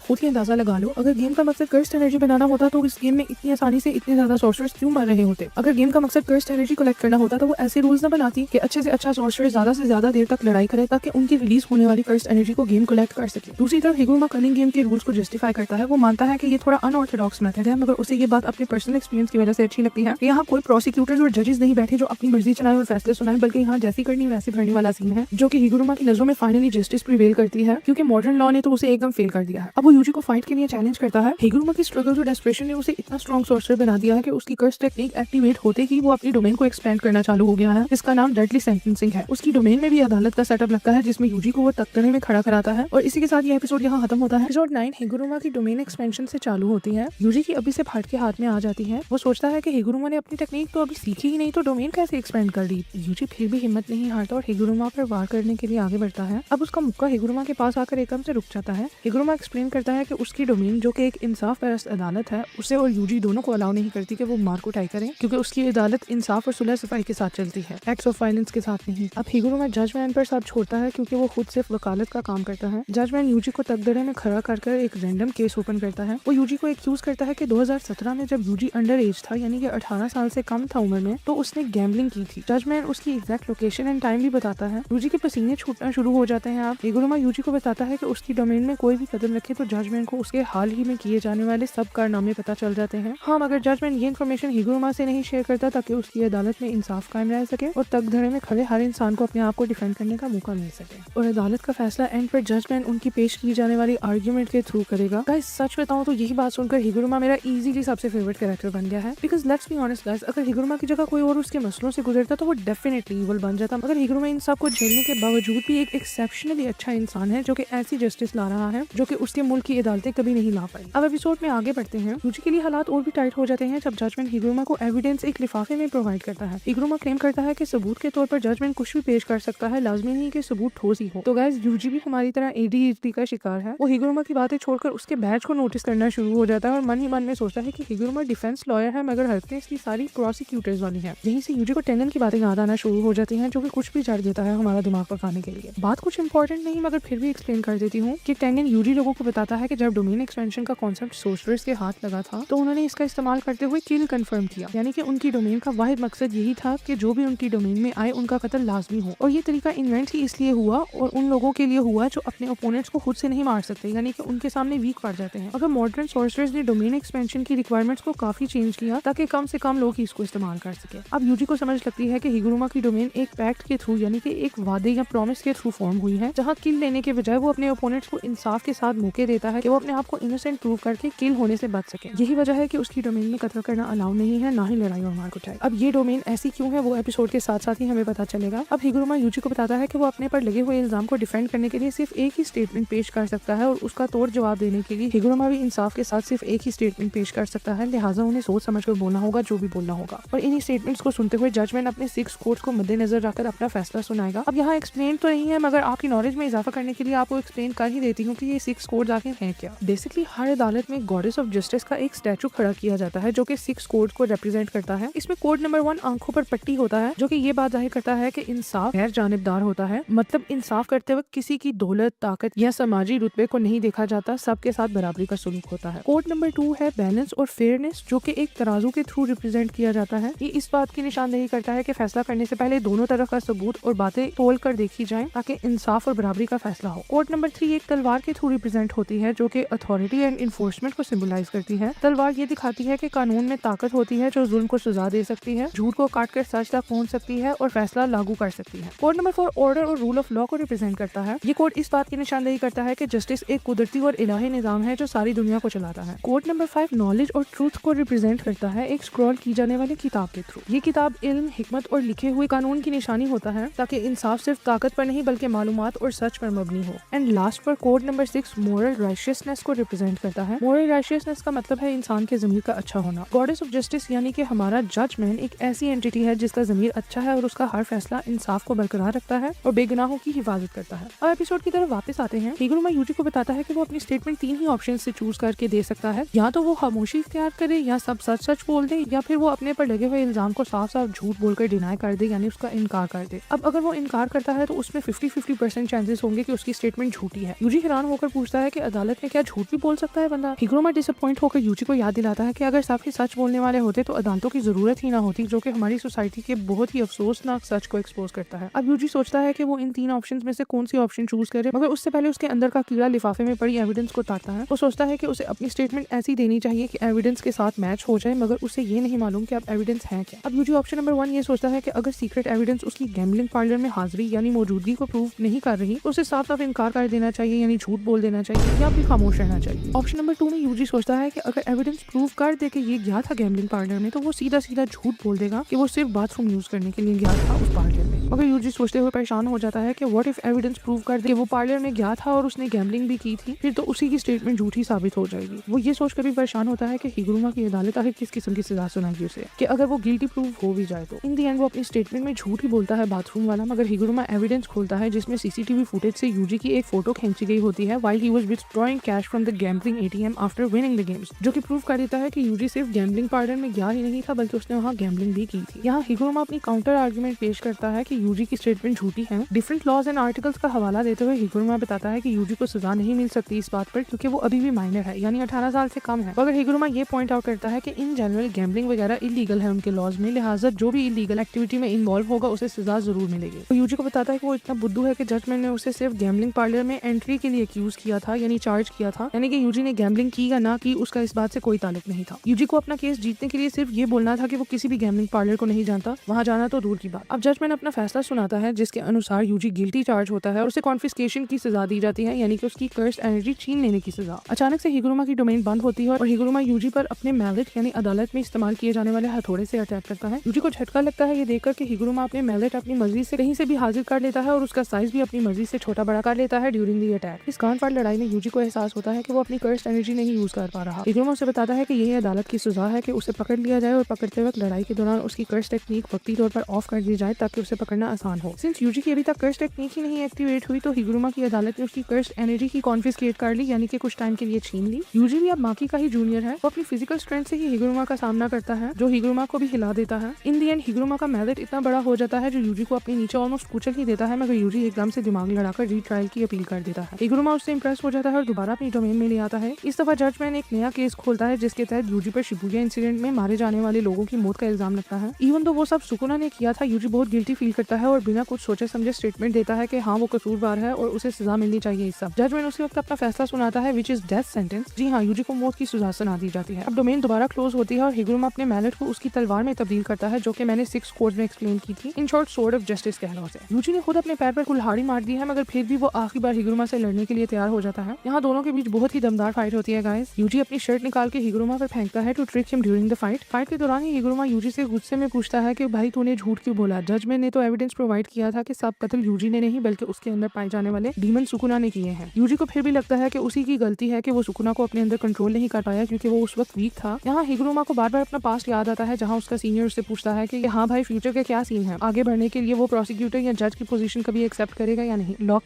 खुद ही अंदाजा लगा लो, अगर गेम का मकसद कर्स्ट एनर्जी बनाना होता तो इस गेम में इतनी आसानी से इतने ज्यादा सोर्सर्स क्यों मर रहे होते। अगर गेम का मकसद कर्स्ट एनर्जी कलेक्ट करना होता तो वो ऐसे रूल्स न बनाती कि अच्छे से अच्छा सोर्सर ज्यादा से ज्यादा देर तक लड़ाई करे ताकि उनकी रिलीज होने वाली कर्स्ट एनर्जी को गेम कलेक्ट कर सके। दूसरी तरफ हिगुरुमा कलिंग गेम के रूल्स को जस्टिफाई करता है। वो मानता है कि ये थोड़ा अनऑर्थोडॉक्स मेथड है, मगर उसे ये बात अपने पर्सनल एक्सपीरियंस की वजह से अच्छी लगती है कि यहाँ कोई प्रोसिक्यूटर्स और जजेस नहीं बैठे जो अपनी मर्जी चलाए और फैसले सुनाए, बल्कि यहाँ जैसी करनी वैसे भरने वाला सीन है, जो कि हिगुरुमा की नजरों में फाइनली जस्टिस प्रिवेल करती है, क्योंकि मॉडर्न लॉ ने तो उसे एकदम फेल कर दिया है। अब वो यूजी को फाइट के लिए चैलेंज करता है। हिगुरुमा की स्ट्रगल और डेस्परेशन ने उसे इतना स्ट्रॉन्ग सोर्सर बना दिया है कि उसकी कर्स टेक्निक एक्टिवेट होते ही वो अपनी डोमेन को एक्सपेंड करना चालू हो गया है, जिसका नाम डेडली सेंटेंसिंग है। उसकी डोमेन में भी अदालत का सेटअप लगता है जिसमें यूजी को वो तख्तने में खड़ा कराता है। और इसी के साथ ये एपिसोड यहाँ खत्म होता है। एपिसोड 9 हिगुरुमा की डोमेन एक्सपेंशन से चालू होती है। यूजी की अभी से फाट के हाथ में आ जाती है। वो सोचता है कि हिगुरुमा ने अपनी टेक्निक तो अभी सीखी ही नहीं तो डोमेन कैसे एक्सपेंड कर दी। यूजी फिर भी हिम्मत नहीं हारता और हिगुरुमा पर वार करने के लिए आगे बढ़ता है। अब उसका मुक्का हिगुरुमा के पास आकर एकदम से रुक जाता है। हिगुरुमा एक्सप्लेन करता है कि उसकी डोमेन जो कि एक इंसाफ परस्त अदालत है, उसे और यूजी दोनों को अलाउ नहीं करती कि वो मार को टाई करें, क्योंकि उसकी अदालत इंसाफ और सुलह सफाई के साथ चलती है, एक्ट्स ऑफ वायलेंस के साथ नहीं। अब हिगुरुमा जजमैन पर सब छोड़ता है क्योंकि वो खुद सिर्फ वकालत का काम करता है। जजमैन यूजी को तकदरे में खड़ा कर एक रैंडम केस ओपन करता है। वो यूजी को एक्यूज करता है कि 2017 में जब यूजी अंडर एज था, यानी कि 18 साल से कम था उम्र में, तो उसने गैम्बलिंग की थी। जजमैन उसकी एग्जैक्ट लोकेशन एंड टाइम भी बताता है। यूजी के पसीने छूटना शुरू हो जाते हैं। अब हिगुरुमा यूजी को बताता है कि उसकी डोमेन में कोई भी कदम रखे तो जजमैन को उसके हाल ही में किए जाने वाले सब कारनामे पता चल जाते हैं। हाँ, मगर जजमैन ये इन्फॉर्मेशन हिगुरुमा से नहीं शेयर करता ताकि उसकी अदालत में इंसाफ कायम रह सके और तकदरे में खड़े हर इंसान को अपने आप को डिफेंड करने का मौका मिल सके। और अदालत का फैसला एंड पर जजमैन उनकी पेश की जाने वाली आर्ग्यूमेंट के थ्रू करेगा। गाइस, सच बताऊं तो यही बात सुनकर हिगुरुमा मेरा इजीली सबसे फेवरेट कैरेक्टर बन गया है। Because let's be honest guys, अगर हिगुरुमा की जगह कोई और उसके मसलों से गुजरता तो वो डेफिनेटली इवल बन जाता। मगर हिगुरुमा इन सब को झेलने के बावजूद भी एक एक्सेप्शनली अच्छा इंसान है जो कि ऐसी जस्टिस ला रहा है जो कि उसके मुल्क की अदालतें कभी नहीं ला पाई। अब एपिसोड में आगे बढ़ते हैं। यूजी के लिए हालात और भी टाइट हो जाते हैं जब जजमेंट हिगुरुमा को एविडेंस एक लिफाफे में प्रोवाइड करता है। हिगुरुमा क्लेम करता है कि सबूत के तौर पर जजमेंट कुछ भी पेश कर सकता है, लाजमी नहीं कि सबूत ठोस ही हो। तो गाइस, यूजी भी हमारी तरह एडीएचडी का शिकार है। वो हिगुरुमा की बातें छोड़कर उसके बैच को नोटिस करना शुरू हो जाता है और मन ही मन में सोचता है कि हिगुरुमा डिफेंस लॉयर है मगर हरकतें इसकी सारी प्रोसिक्यूटर्स वाली हैं। यहीं से यूजी को टेंगन की बातें याद आना शुरू हो जाती हैं, जो कि कुछ भी झाड़ देता है हमारा दिमाग पकाने के लिए। बात कुछ इंपॉर्टेंट नहीं मगर फिर भी एक्सप्लेन कर देती हूँ कि टेंगन यूजी लोगों को बताता है कि जब डोमेन एक्सपेंशन का कॉन्सेप्ट सोर्सरर्स के हाथ लगा था तो उन्होंने इसका इस्तेमाल करते हुए किल कंफर्म किया, यानी कि उनकी डोमेन का वाहिद मकसद यही था कि जो भी उनकी डोमेन में आए उनका कत्ल लाजमी हो। और ये तरीका इन्वेंट ही इसलिए हुआ और उन लोगों के लिए हुआ जो अपने ओपोनेंट्स को खुद से नहीं मार सकते, यानी कि उनके सामने वीक पड़ जाते हैं। अगर मॉडर्न सोर्सरर्स ने डोमेन एक्सपेंशन की रिक्वायरमेंट्स को काफी चेंज किया ताकि कम से कम लोग ही इसको इस्तेमाल कर सके। अब यूजी को समझ लगती है कि हिगुरुमा की डोमेन एक पैक्ट के थ्रू, यानी कि एक वादे या प्रॉमिस के थ्रू फॉर्म हुई है, जहाँ किल लेने के बजाय वो अपने ओपोनेंट्स को इंसाफ के साथ मौके देता है कि वो अपने आप को इनोसेंट प्रूव करके किल होने से बच सके। यही वजह है कि उसकी डोमेन में कत्ल करना अलाउ नहीं है, ना ही लड़ाई और मार कुटाई। अब ये डोमेन ऐसी क्यों है वो एपिसोड के साथ साथ ही हमें पता चलेगा। अब हिगुरुमा यूजी को बताता है कि वो अपने पर लगे हुए इल्जाम को डिफेंड करने के लिए सिर्फ एक ही स्टेटमेंट पेश कर सकता है और उसका तोड़ जवाब देने के लिए हिगुरुमा भी इंसाफ के साथ सिर्फ एक ही स्टेटमेंट पेश कर सकता है। लिहाजा उन्हें सोच समझ कर बोलना होगा जो भी बोलना होगा, और इन्हीं स्टेटमेंट्स को सुनते हुए जजमेंट अपने 6 कोर्ट्स को मद्देनजर रखकर अपना फैसला सुनाएगा। अब यहाँ एक्सप्लेन तो नहीं है, मगर आपकी नॉलेज में इजाफा करने के लिए आपको एक्सप्लेन कर ही देती हूँ कि ये 6 कोर्ट्स आखिर हैं क्या। बेसिकली हर अदालत में गॉडेस ऑफ जस्टिस का एक स्टैचू खड़ा किया जाता है जो कि 6 कोर्ट को रिप्रेजेंट करता है। इसमें कोर्ट नंबर 1 आंखों पर पट्टी होता है, जो कि ये बात जाहिर करता है कि इंसाफ गैर जानिबदार होता है, मतलब इंसाफ करते वक्त किसी की दौलत, ताकत या समाजी रुतबे को नहीं देखा जाता, सबके साथ बराबरी का सलूक होता है। कोर्ट नंबर 2 है बैलेंस और फेयरनेस, जो कि एक तराजू के थ्रू रिप्रेजेंट किया जाता है। ये इस बात की निशानदेही करता है कि फैसला करने से पहले दोनों तरफ का सबूत और बातें तोल कर देखी जाएं ताकि इंसाफ और बराबरी का फैसला हो। कोर्ट नंबर 3 एक तलवार के थ्रू रिप्रेजेंट होती है, जो कि अथॉरिटी एंड इन्फोर्समेंट को सिंबलाइज करती है। तलवार ये दिखाती है कि कानून में ताकत होती है जो जुल्म को सजा दे सकती है, झूठ को काट कर सच तक पहुंच सकती है और फैसला लागू कर सकती है। कोड नंबर 4 ऑर्डर और रूल ऑफ लॉ को रिप्रेजेंट करता है। ये कोड इस बात की निशानदेही करता है कि जस्टिस एक कुदरती और इलाही निजाम है जो सारी दुनिया को चलाता है। कोड नंबर 5 नॉलेज और ट्रूथ को रिप्रेजेंट करता है, एक स्क्रॉल की जाने वाली किताब के थ्रू। ये किताब इल्म, हिकमत और लिखे हुए कानून की निशानी होता है ताकि इंसाफ सिर्फ ताकत पर नहीं बल्कि मालूमात और सच पर मबनी हो। एंड लास्ट पर कोड नंबर 6 मोरल राइशियसनेस को रिप्रेजेंट करता है। मोरल राइशियसनेस का मतलब है इंसान के ज़मीर का अच्छा होना। गॉडेस ऑफ जस्टिस यानी कि हमारा जजमेंट एक ऐसी एंटिटी है जिसका ज़मीर अच्छा है और उसका हर फैसला इंसाफ को बरकरार रखता है और बेगुनाहों की हिफाजत करता है। अब एपिसोड की तरफ वापस आते हैं। हिगुरुमा यूजी को बताता है कि वो अपनी स्टेटमेंट 3 ही ऑप्शन से चूज करके दे सकता है, या तो वो खामोशी इख्तियार करे, या सब सच सच बोल दे, या फिर वो अपने पर लगे हुए इल्जाम को साफ साफ झूठ बोलकर डिनाई कर दे, यानी उसका इनकार कर दे। अब अगर वो इनकार करता है तो उसमें 50-50% चांसेस होंगे कि उसकी स्टेटमेंट झूठी है। यूजी हैरान होकर पूछता है कि अदालत में क्या झूठ भी बोल सकता है बंदा। हिगुरुमा डिसअपॉइंट होकर यूजी को याद दिलाता है कि अगर सब ही सच बोलने वाले होते तो अदालतों की जरूरत ही ना होती, जो कि हमारी सोसाइटी के बहुत ही अफसोसनाक सच को एक्सपोज करता है। अब यूजी सोचता है कि वो इन 3 ऑप्शंस में से कौन सी ऑप्शन चूज करे, मगर उससे पहले उसके अंदर का कीड़ा लिफाफे में पड़ी एविडेंस को ताकता है। वो सोचता है कि उसे अपनी स्टेटमेंट ऐसी देनी चाहिए कि एविडेंस के साथ मैच हो जाए, मगर उसे ये नहीं मालूम कि अब एविडेंस है क्या। अब यूजी ऑप्शन नंबर 1 ये सोचता है कि अगर सीक्रेट एविडेंस उसकी गैम्बलिंग पार्लर में हाजिरी यानी मौजूदगी को प्रूव नहीं कर रही तो उसे साफ साफ इनकार कर देना चाहिए, यानी झूठ बोल देना चाहिए, या फिर खामोश रहना चाहिए। ऑप्शन नंबर 2 में यूजी सोचता है कि अगर एविडेंस प्रूव कर दे कि ये गया था गैम्बलिंग पार्लर में, तो वो सीधा सीधा झूठ बोल देगा कि वो सिर्फ बाथरूम यूज करने के लिए गया था उस पार्लर में। मगर यूजी सोचते हुए परेशान हो जाता है कि व्हाट इफ एविडेंस प्रूव कर दे कि वो पार्लर में गया था और उसने गैम्बलिंग भी की थी, फिर तो उसी की स्टेटमेंट झूठी साबित हो जाएगी। वो ये सोचकर भी परेशान होता है कि हिगुरुमा की अदालत आखिर किस किस्म की सजा सुनाएगी उसे, कि अगर वो गिल्टी प्रूव हो भी जाए तो। इन दी एंड वो अपनी स्टेटमेंट में झूठ ही बोलता है बाथरूम वाला, मगर हिगुरुमा एविडेंस खोलता है जिसमें सीसीटीवी फुटेज से यूजी की एक फोटो खींची गई होती है while he was withdrawing cash from the gambling ATM after winning the games, जो कि प्रूव कर देता है कि यूजी सिर्फ गैम्बलिंग पार्लर में गया ही नहीं था बल्कि उसने वहाँ गैम्बलिंग भी की थी। यहाँ हिगुरुमा अपनी काउंटर आर्गुमेंट पेश करता है कि यूजी की स्टेटमेंट झूठी है। डिफरेंट लॉज एंड आर्टिकल्स का हवाला देते हुए हिगुरुमा बताता है कि यूजी को सजा नहीं मिल सकती इस बात पर क्योंकि वो अभी भी माइनर है, यानी 18 साल से कम है। मगर हिगुरुमा ये पॉइंट आउट करता है कि इन जनरल गैम्बलिंग वगैरह इलीगल है उनके लॉज में, लिहाजा जो भी इलीगल एक्टिविटी में इन्वॉल्व होगा उसे सजा जरूर मिलेगी। तो यूजी को बताता है कि वो इतना बुद्धू है कि जजमेंट ने उसे सिर्फ गैम्बलिंग पार्लर में एंट्री के लिए एक्यूज किया था, यानी चार्ज किया था, यानी कि यूजी ने गैम्बलिंग की या ना की उसका इस बात से कोई ताल्लुक नहीं था। यूजी को अपना केस जीतने के लिए सिर्फ ये बोलना था कि वो किसी भी गैम्बलिंग पार्लर को नहीं जानता, वहाँ जाना तो दूर की बात। अब जजमेंट अपना फैसला सुनाता है जिसके अनुसार यूजी गिल्टी चार्ज होता है और उसे कॉन्फिस्केशन की सजा दी जाती है, यानी कि उसकी कर्स्ड एनर्जी छीन लेने की सजा। अचानक से हिगुरुमा की डोमेन बंद होती है और हिगुरुमा यूजी पर अपने मैलेट यानी अदालत में इस्तेमाल किए जाने वाले हथौड़े से अटैक करता है। यूजी को झटका लगता है ये देखकर कि हिगुरुमा अपने मैलेट अपनी मर्जी से कहीं से भी हाजिर कर लेता है और उसका साइज भी अपनी मर्जी से छोटा बड़ा कर लेता है ड्यूरिंग दी अटैक। इस कांड पर लड़ाई में यूजी को एहसास होता है कि वो अपनी कर्स्ड एनर्जी नहीं यूज कर पा रहा। हिगुरुमा उसे बताता है कि यही अदालत की सजा है कि उसे पकड़ लिया जाए और पकड़ते वक्त लड़ाई के दौरान उसकी कर्स्ड टेक्निक वक्ती तौर पर ऑफ कर दी जाए ताकि उसे पकड़ना आसान हो। सिंस यूजी की अभी तक कर्स्ड टेक्निक ही नहीं एक्टिवेट हुई तो हिगुरुमा की अदालत ने उसकी कर्स्ड एनर्जी की कॉन्फिस्केट कर ली, यानी कि कुछ टाइम के लिए छीन ली। यूजी भी अब माकी का ही जूनियर है, वो अपनी फिजिकल स्ट्रेंथ से ही हिगुरुमा का सामना करता है जो हिगुरुमा को भी हिला देता है। इन दी एंड हिगुरुमा का मैलेट इतना बड़ा हो जाता है जो यूजी को अपने नीचे ऑलमोस्ट कुचल ही देता है, मगर यूजी एकदम से दिमाग लड़ाकर रीट्रायल की अपील कर देता है। हिगुरुमा उससे इंप्रेस हो जाता है और दोबारा अपनी डोमेन में ले आता है। इस दफा जजमेंट एक नया केस खोलता है जिसके तहत यूजी पर शिबुया इंसिडेंट में मारे जाने वाले लोगों की मौत का इल्जाम लगता है। इवन तो वो सब सुकुना ने किया था, यूजी बहुत गिल्टी फील करता करता है और बिना कुछ सोचे समझे स्टेटमेंट देता है कि हाँ वो कसूरवार है और उसे सजा मिलनी चाहिए। इस सब जजमेंट उसी वक्त अपना फैसला सुनाता है विच इज डेथ सेंटेंस। जी हाँ, यूजी को मौत की सजा सुना दी जाती है। अब डोमेन दोबारा क्लोज होती है और हिगुरुमा अपने मैलेट को उसकी तलवार में तब्दील करता है, जो कि मैंने 6 कोर्स में एक्सप्लेन की थी। In short sword of justice कह लो उसे। यूजी ने खुद अपने पैर पर कुल्हाड़ी मार दी है, मगर फिर भी वो आखिरी बार हिगुरुमा से लड़ने के लिए तैयार हो जाता है। यहाँ दोनों के बीच बहुत ही दमदार फाइट होती है गाइस। यूजी अपनी शर्ट निकाल के हिगुरुमा पर फेंकता है to trick him during the fight. Fight के दौरान ही हिगुरुमा यूजी से गुस्से में पूछता है कि भाई तूने झूठ क्यों बोला? जजमेंट ने तो एविडेंस प्रोवाइड किया था कि सब कत्ल यूजी ने नहीं बल्कि उसके अंदर पाए जाने वाले डीमन सुकुना ने किए हैं। यूजी को फिर भी लगता है कि उसी की गलती है कि वो सुकुना को अपने अंदर कंट्रोल नहीं कर पाया क्योंकि वो उस वक्त वीक था। यहाँ हिगुरुमा को बार बार अपना पास्ट याद आता है, जहाँ उसका सीनियर उससे पूछता है कि हाँ भाई फ्यूचर के क्या सीन है, आगे बढ़ने के लिए वो प्रोसिक्यूटर या जज की पोजीशन कभी एक्सेप्ट करेगा या नहीं। लॉक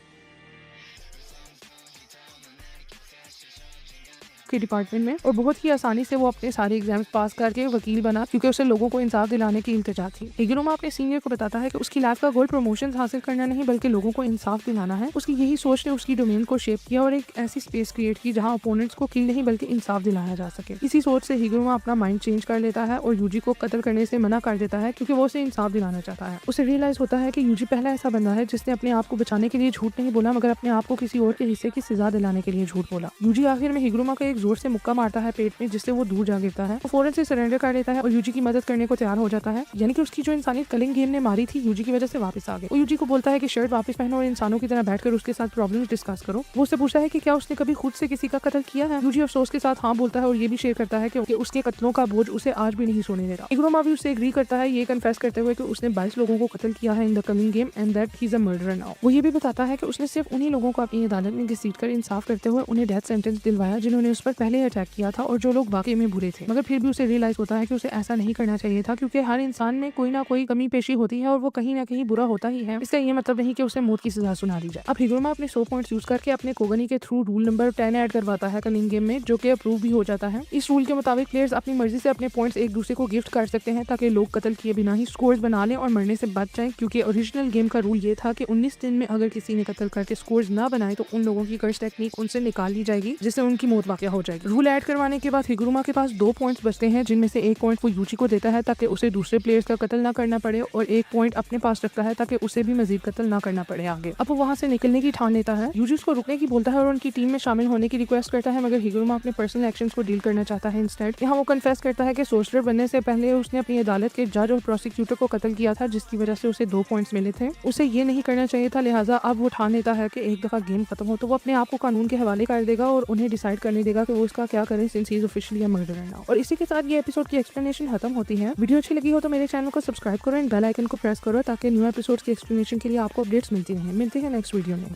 के डिपार्टमेंट में और बहुत ही आसानी से वो अपने सारे एग्जाम्स पास करके वकील बना क्योंकि उसे लोगों को इंसाफ दिलाने की इल्तिजा थी। हिगुरुमा अपने सीनियर को बताता है कि उसकी लाइफ का गोल प्रमोशन हासिल करना नहीं बल्कि लोगों को इंसाफ दिलाना है। उसकी यही सोच ने उसकी डोमेन को शेप किया और एक ऐसी स्पेस क्रिएट की जहाँ ओपोनेंट्स को किल नहीं बल्कि इंसाफ दिलाया जा सके। इसी सोच से हिगुरुमा अपना माइंड चेंज कर लेता है और यूजी को कत्ल करने से मना कर देता है क्योंकि वो उसे इंसाफ दिलाना चाहता है। उसे रियलाइज होता है कि यूजी पहला ऐसा बंदा है जिसने अपने आप को बचाने के लिए झूठ नहीं बोला मगर अपने आप को किसी और के हिस्से की सजा दिलाने के लिए झूठ बोला। यूजी आखिर में हिगुरुमा को एक जोर से मुक्का मारता है पेट में, जिससे वो दूर जा गिरता है। वो फौरन से सरेंडर कर लेता है और यूजी की मदद करने को तैयार हो जाता है। यानी कि उसकी जो इंसानियत कलिंग गेम ने मारी थी यूजी की वजह से वापस आ गई। वो यूजी को बोलता है कि शर्ट वापस पहनो और इंसानों की तरह बैठकर उसके साथ प्रॉब्लम्स डिस्कस करो। वो उससे पूछता है कि क्या उसने कभी खुद से किसी का कत्ल किया है। यूजी अफसोस के साथ हाँ बोलता है और ये भी शेयर करता है कि उसके कत्लों का बोझ उसे आज भी नहीं सोने देता। हिगुरुमा भी उससे एग्री करता है, ये कन्फेस करते हुए कि उसने 22 लोगों को कत्ल किया है in the culling game and that he is a murderer now. वो ये भी बताता है कि उसने सिर्फ उन्हीं लोगों को अपनी अदालत में घसीटकर इंसाफ करते हुए उन्हें डेथ सेंटेंस दिलवाया जिन्होंने उस पर पहले अटैक किया था और जो लोग वाकई में बुरे थे। मगर फिर भी उसे रियलाइज होता है कि उसे ऐसा नहीं करना चाहिए था क्योंकि हर इंसान में कोई ना कोई कमी पेशी होती है और वो कहीं ना कहीं बुरा होता ही है। इसका ये मतलब नहीं कि उसे मौत की सजा सुना दी जाए। अब हिगुरुमा अपने 100 पॉइंट्स यूज करके अपने कोगनी के थ्रू रूल नंबर 10 ऐड करवाता है कलिंग गेम में, जो कि अप्रूव भी हो जाता है। इस रूल के मुताबिक प्लेयर्स अपनी मर्जी से अपने पॉइंट्स एक दूसरे को गिफ्ट कर सकते हैं ताकि लोग कत्ल किए बिना ही स्कोर्स बना लें और मरने से बच जाएं, क्योंकि ओरिजिनल गेम का रूल ये था कि 19 दिन में अगर किसी ने कत्ल करके स्कोर्स ना बनाए तो उन लोगों की कर्स टेक्निक उनसे निकाल ली जाएगी जिससे उनकी मौत वाकया हो जाएगी। रूल ऐड करवाने के बाद हिगुरुमा के पास 2 पॉइंट्स बचते हैं जिनमें से एक पॉइंट वो यूजी को देता है ताकि उसे दूसरे प्लेयर्स का कत्ल ना करना पड़े और एक पॉइंट अपने पास रखता है ताकि उसे भी मजीद कत्ल ना करना पड़े आगे। अब वो वहाँ से निकलने की ठान लेता है। यूजी उसको रुकने की बोलता है और उनकी टीम में शामिल होने की रिक्वेस्ट करता है, मगर हिगुरुमा अपने पर्सनल एक्शंस को डील करना चाहता है इंस्टेड। यहाँ वो कन्फेस करता है कि सोल्जर बनने से पहले उसने अपनी अदालत के जज और प्रोसिक्यूटर को कत्ल किया था जिसकी वजह से उसे 2 पॉइंट्स मिले थे। उसे ये नहीं करना चाहिए था, लिहाजा अब वो ठान लेता है कि एक दफा गेम खत्म हो तो वो अपने आप को कानून के हवाले कर देगा और उन्हें डिसाइड करने देगा कि वो उसका क्या करे since he is officially a murderer now. और इसी के साथ ये एपिसोड की एक्सप्लेनेशन खत्म होती है। वीडियो अच्छी लगी हो तो मेरे चैनल को सब्सक्राइब करो एंड बेल आइकन को प्रेस करो ताकि न्यू एपिसोड्स की एक्सप्लेनेशन के लिए आपको अपडेट्स मिलती रहें। मिलते हैं नेक्स्ट वीडियो में।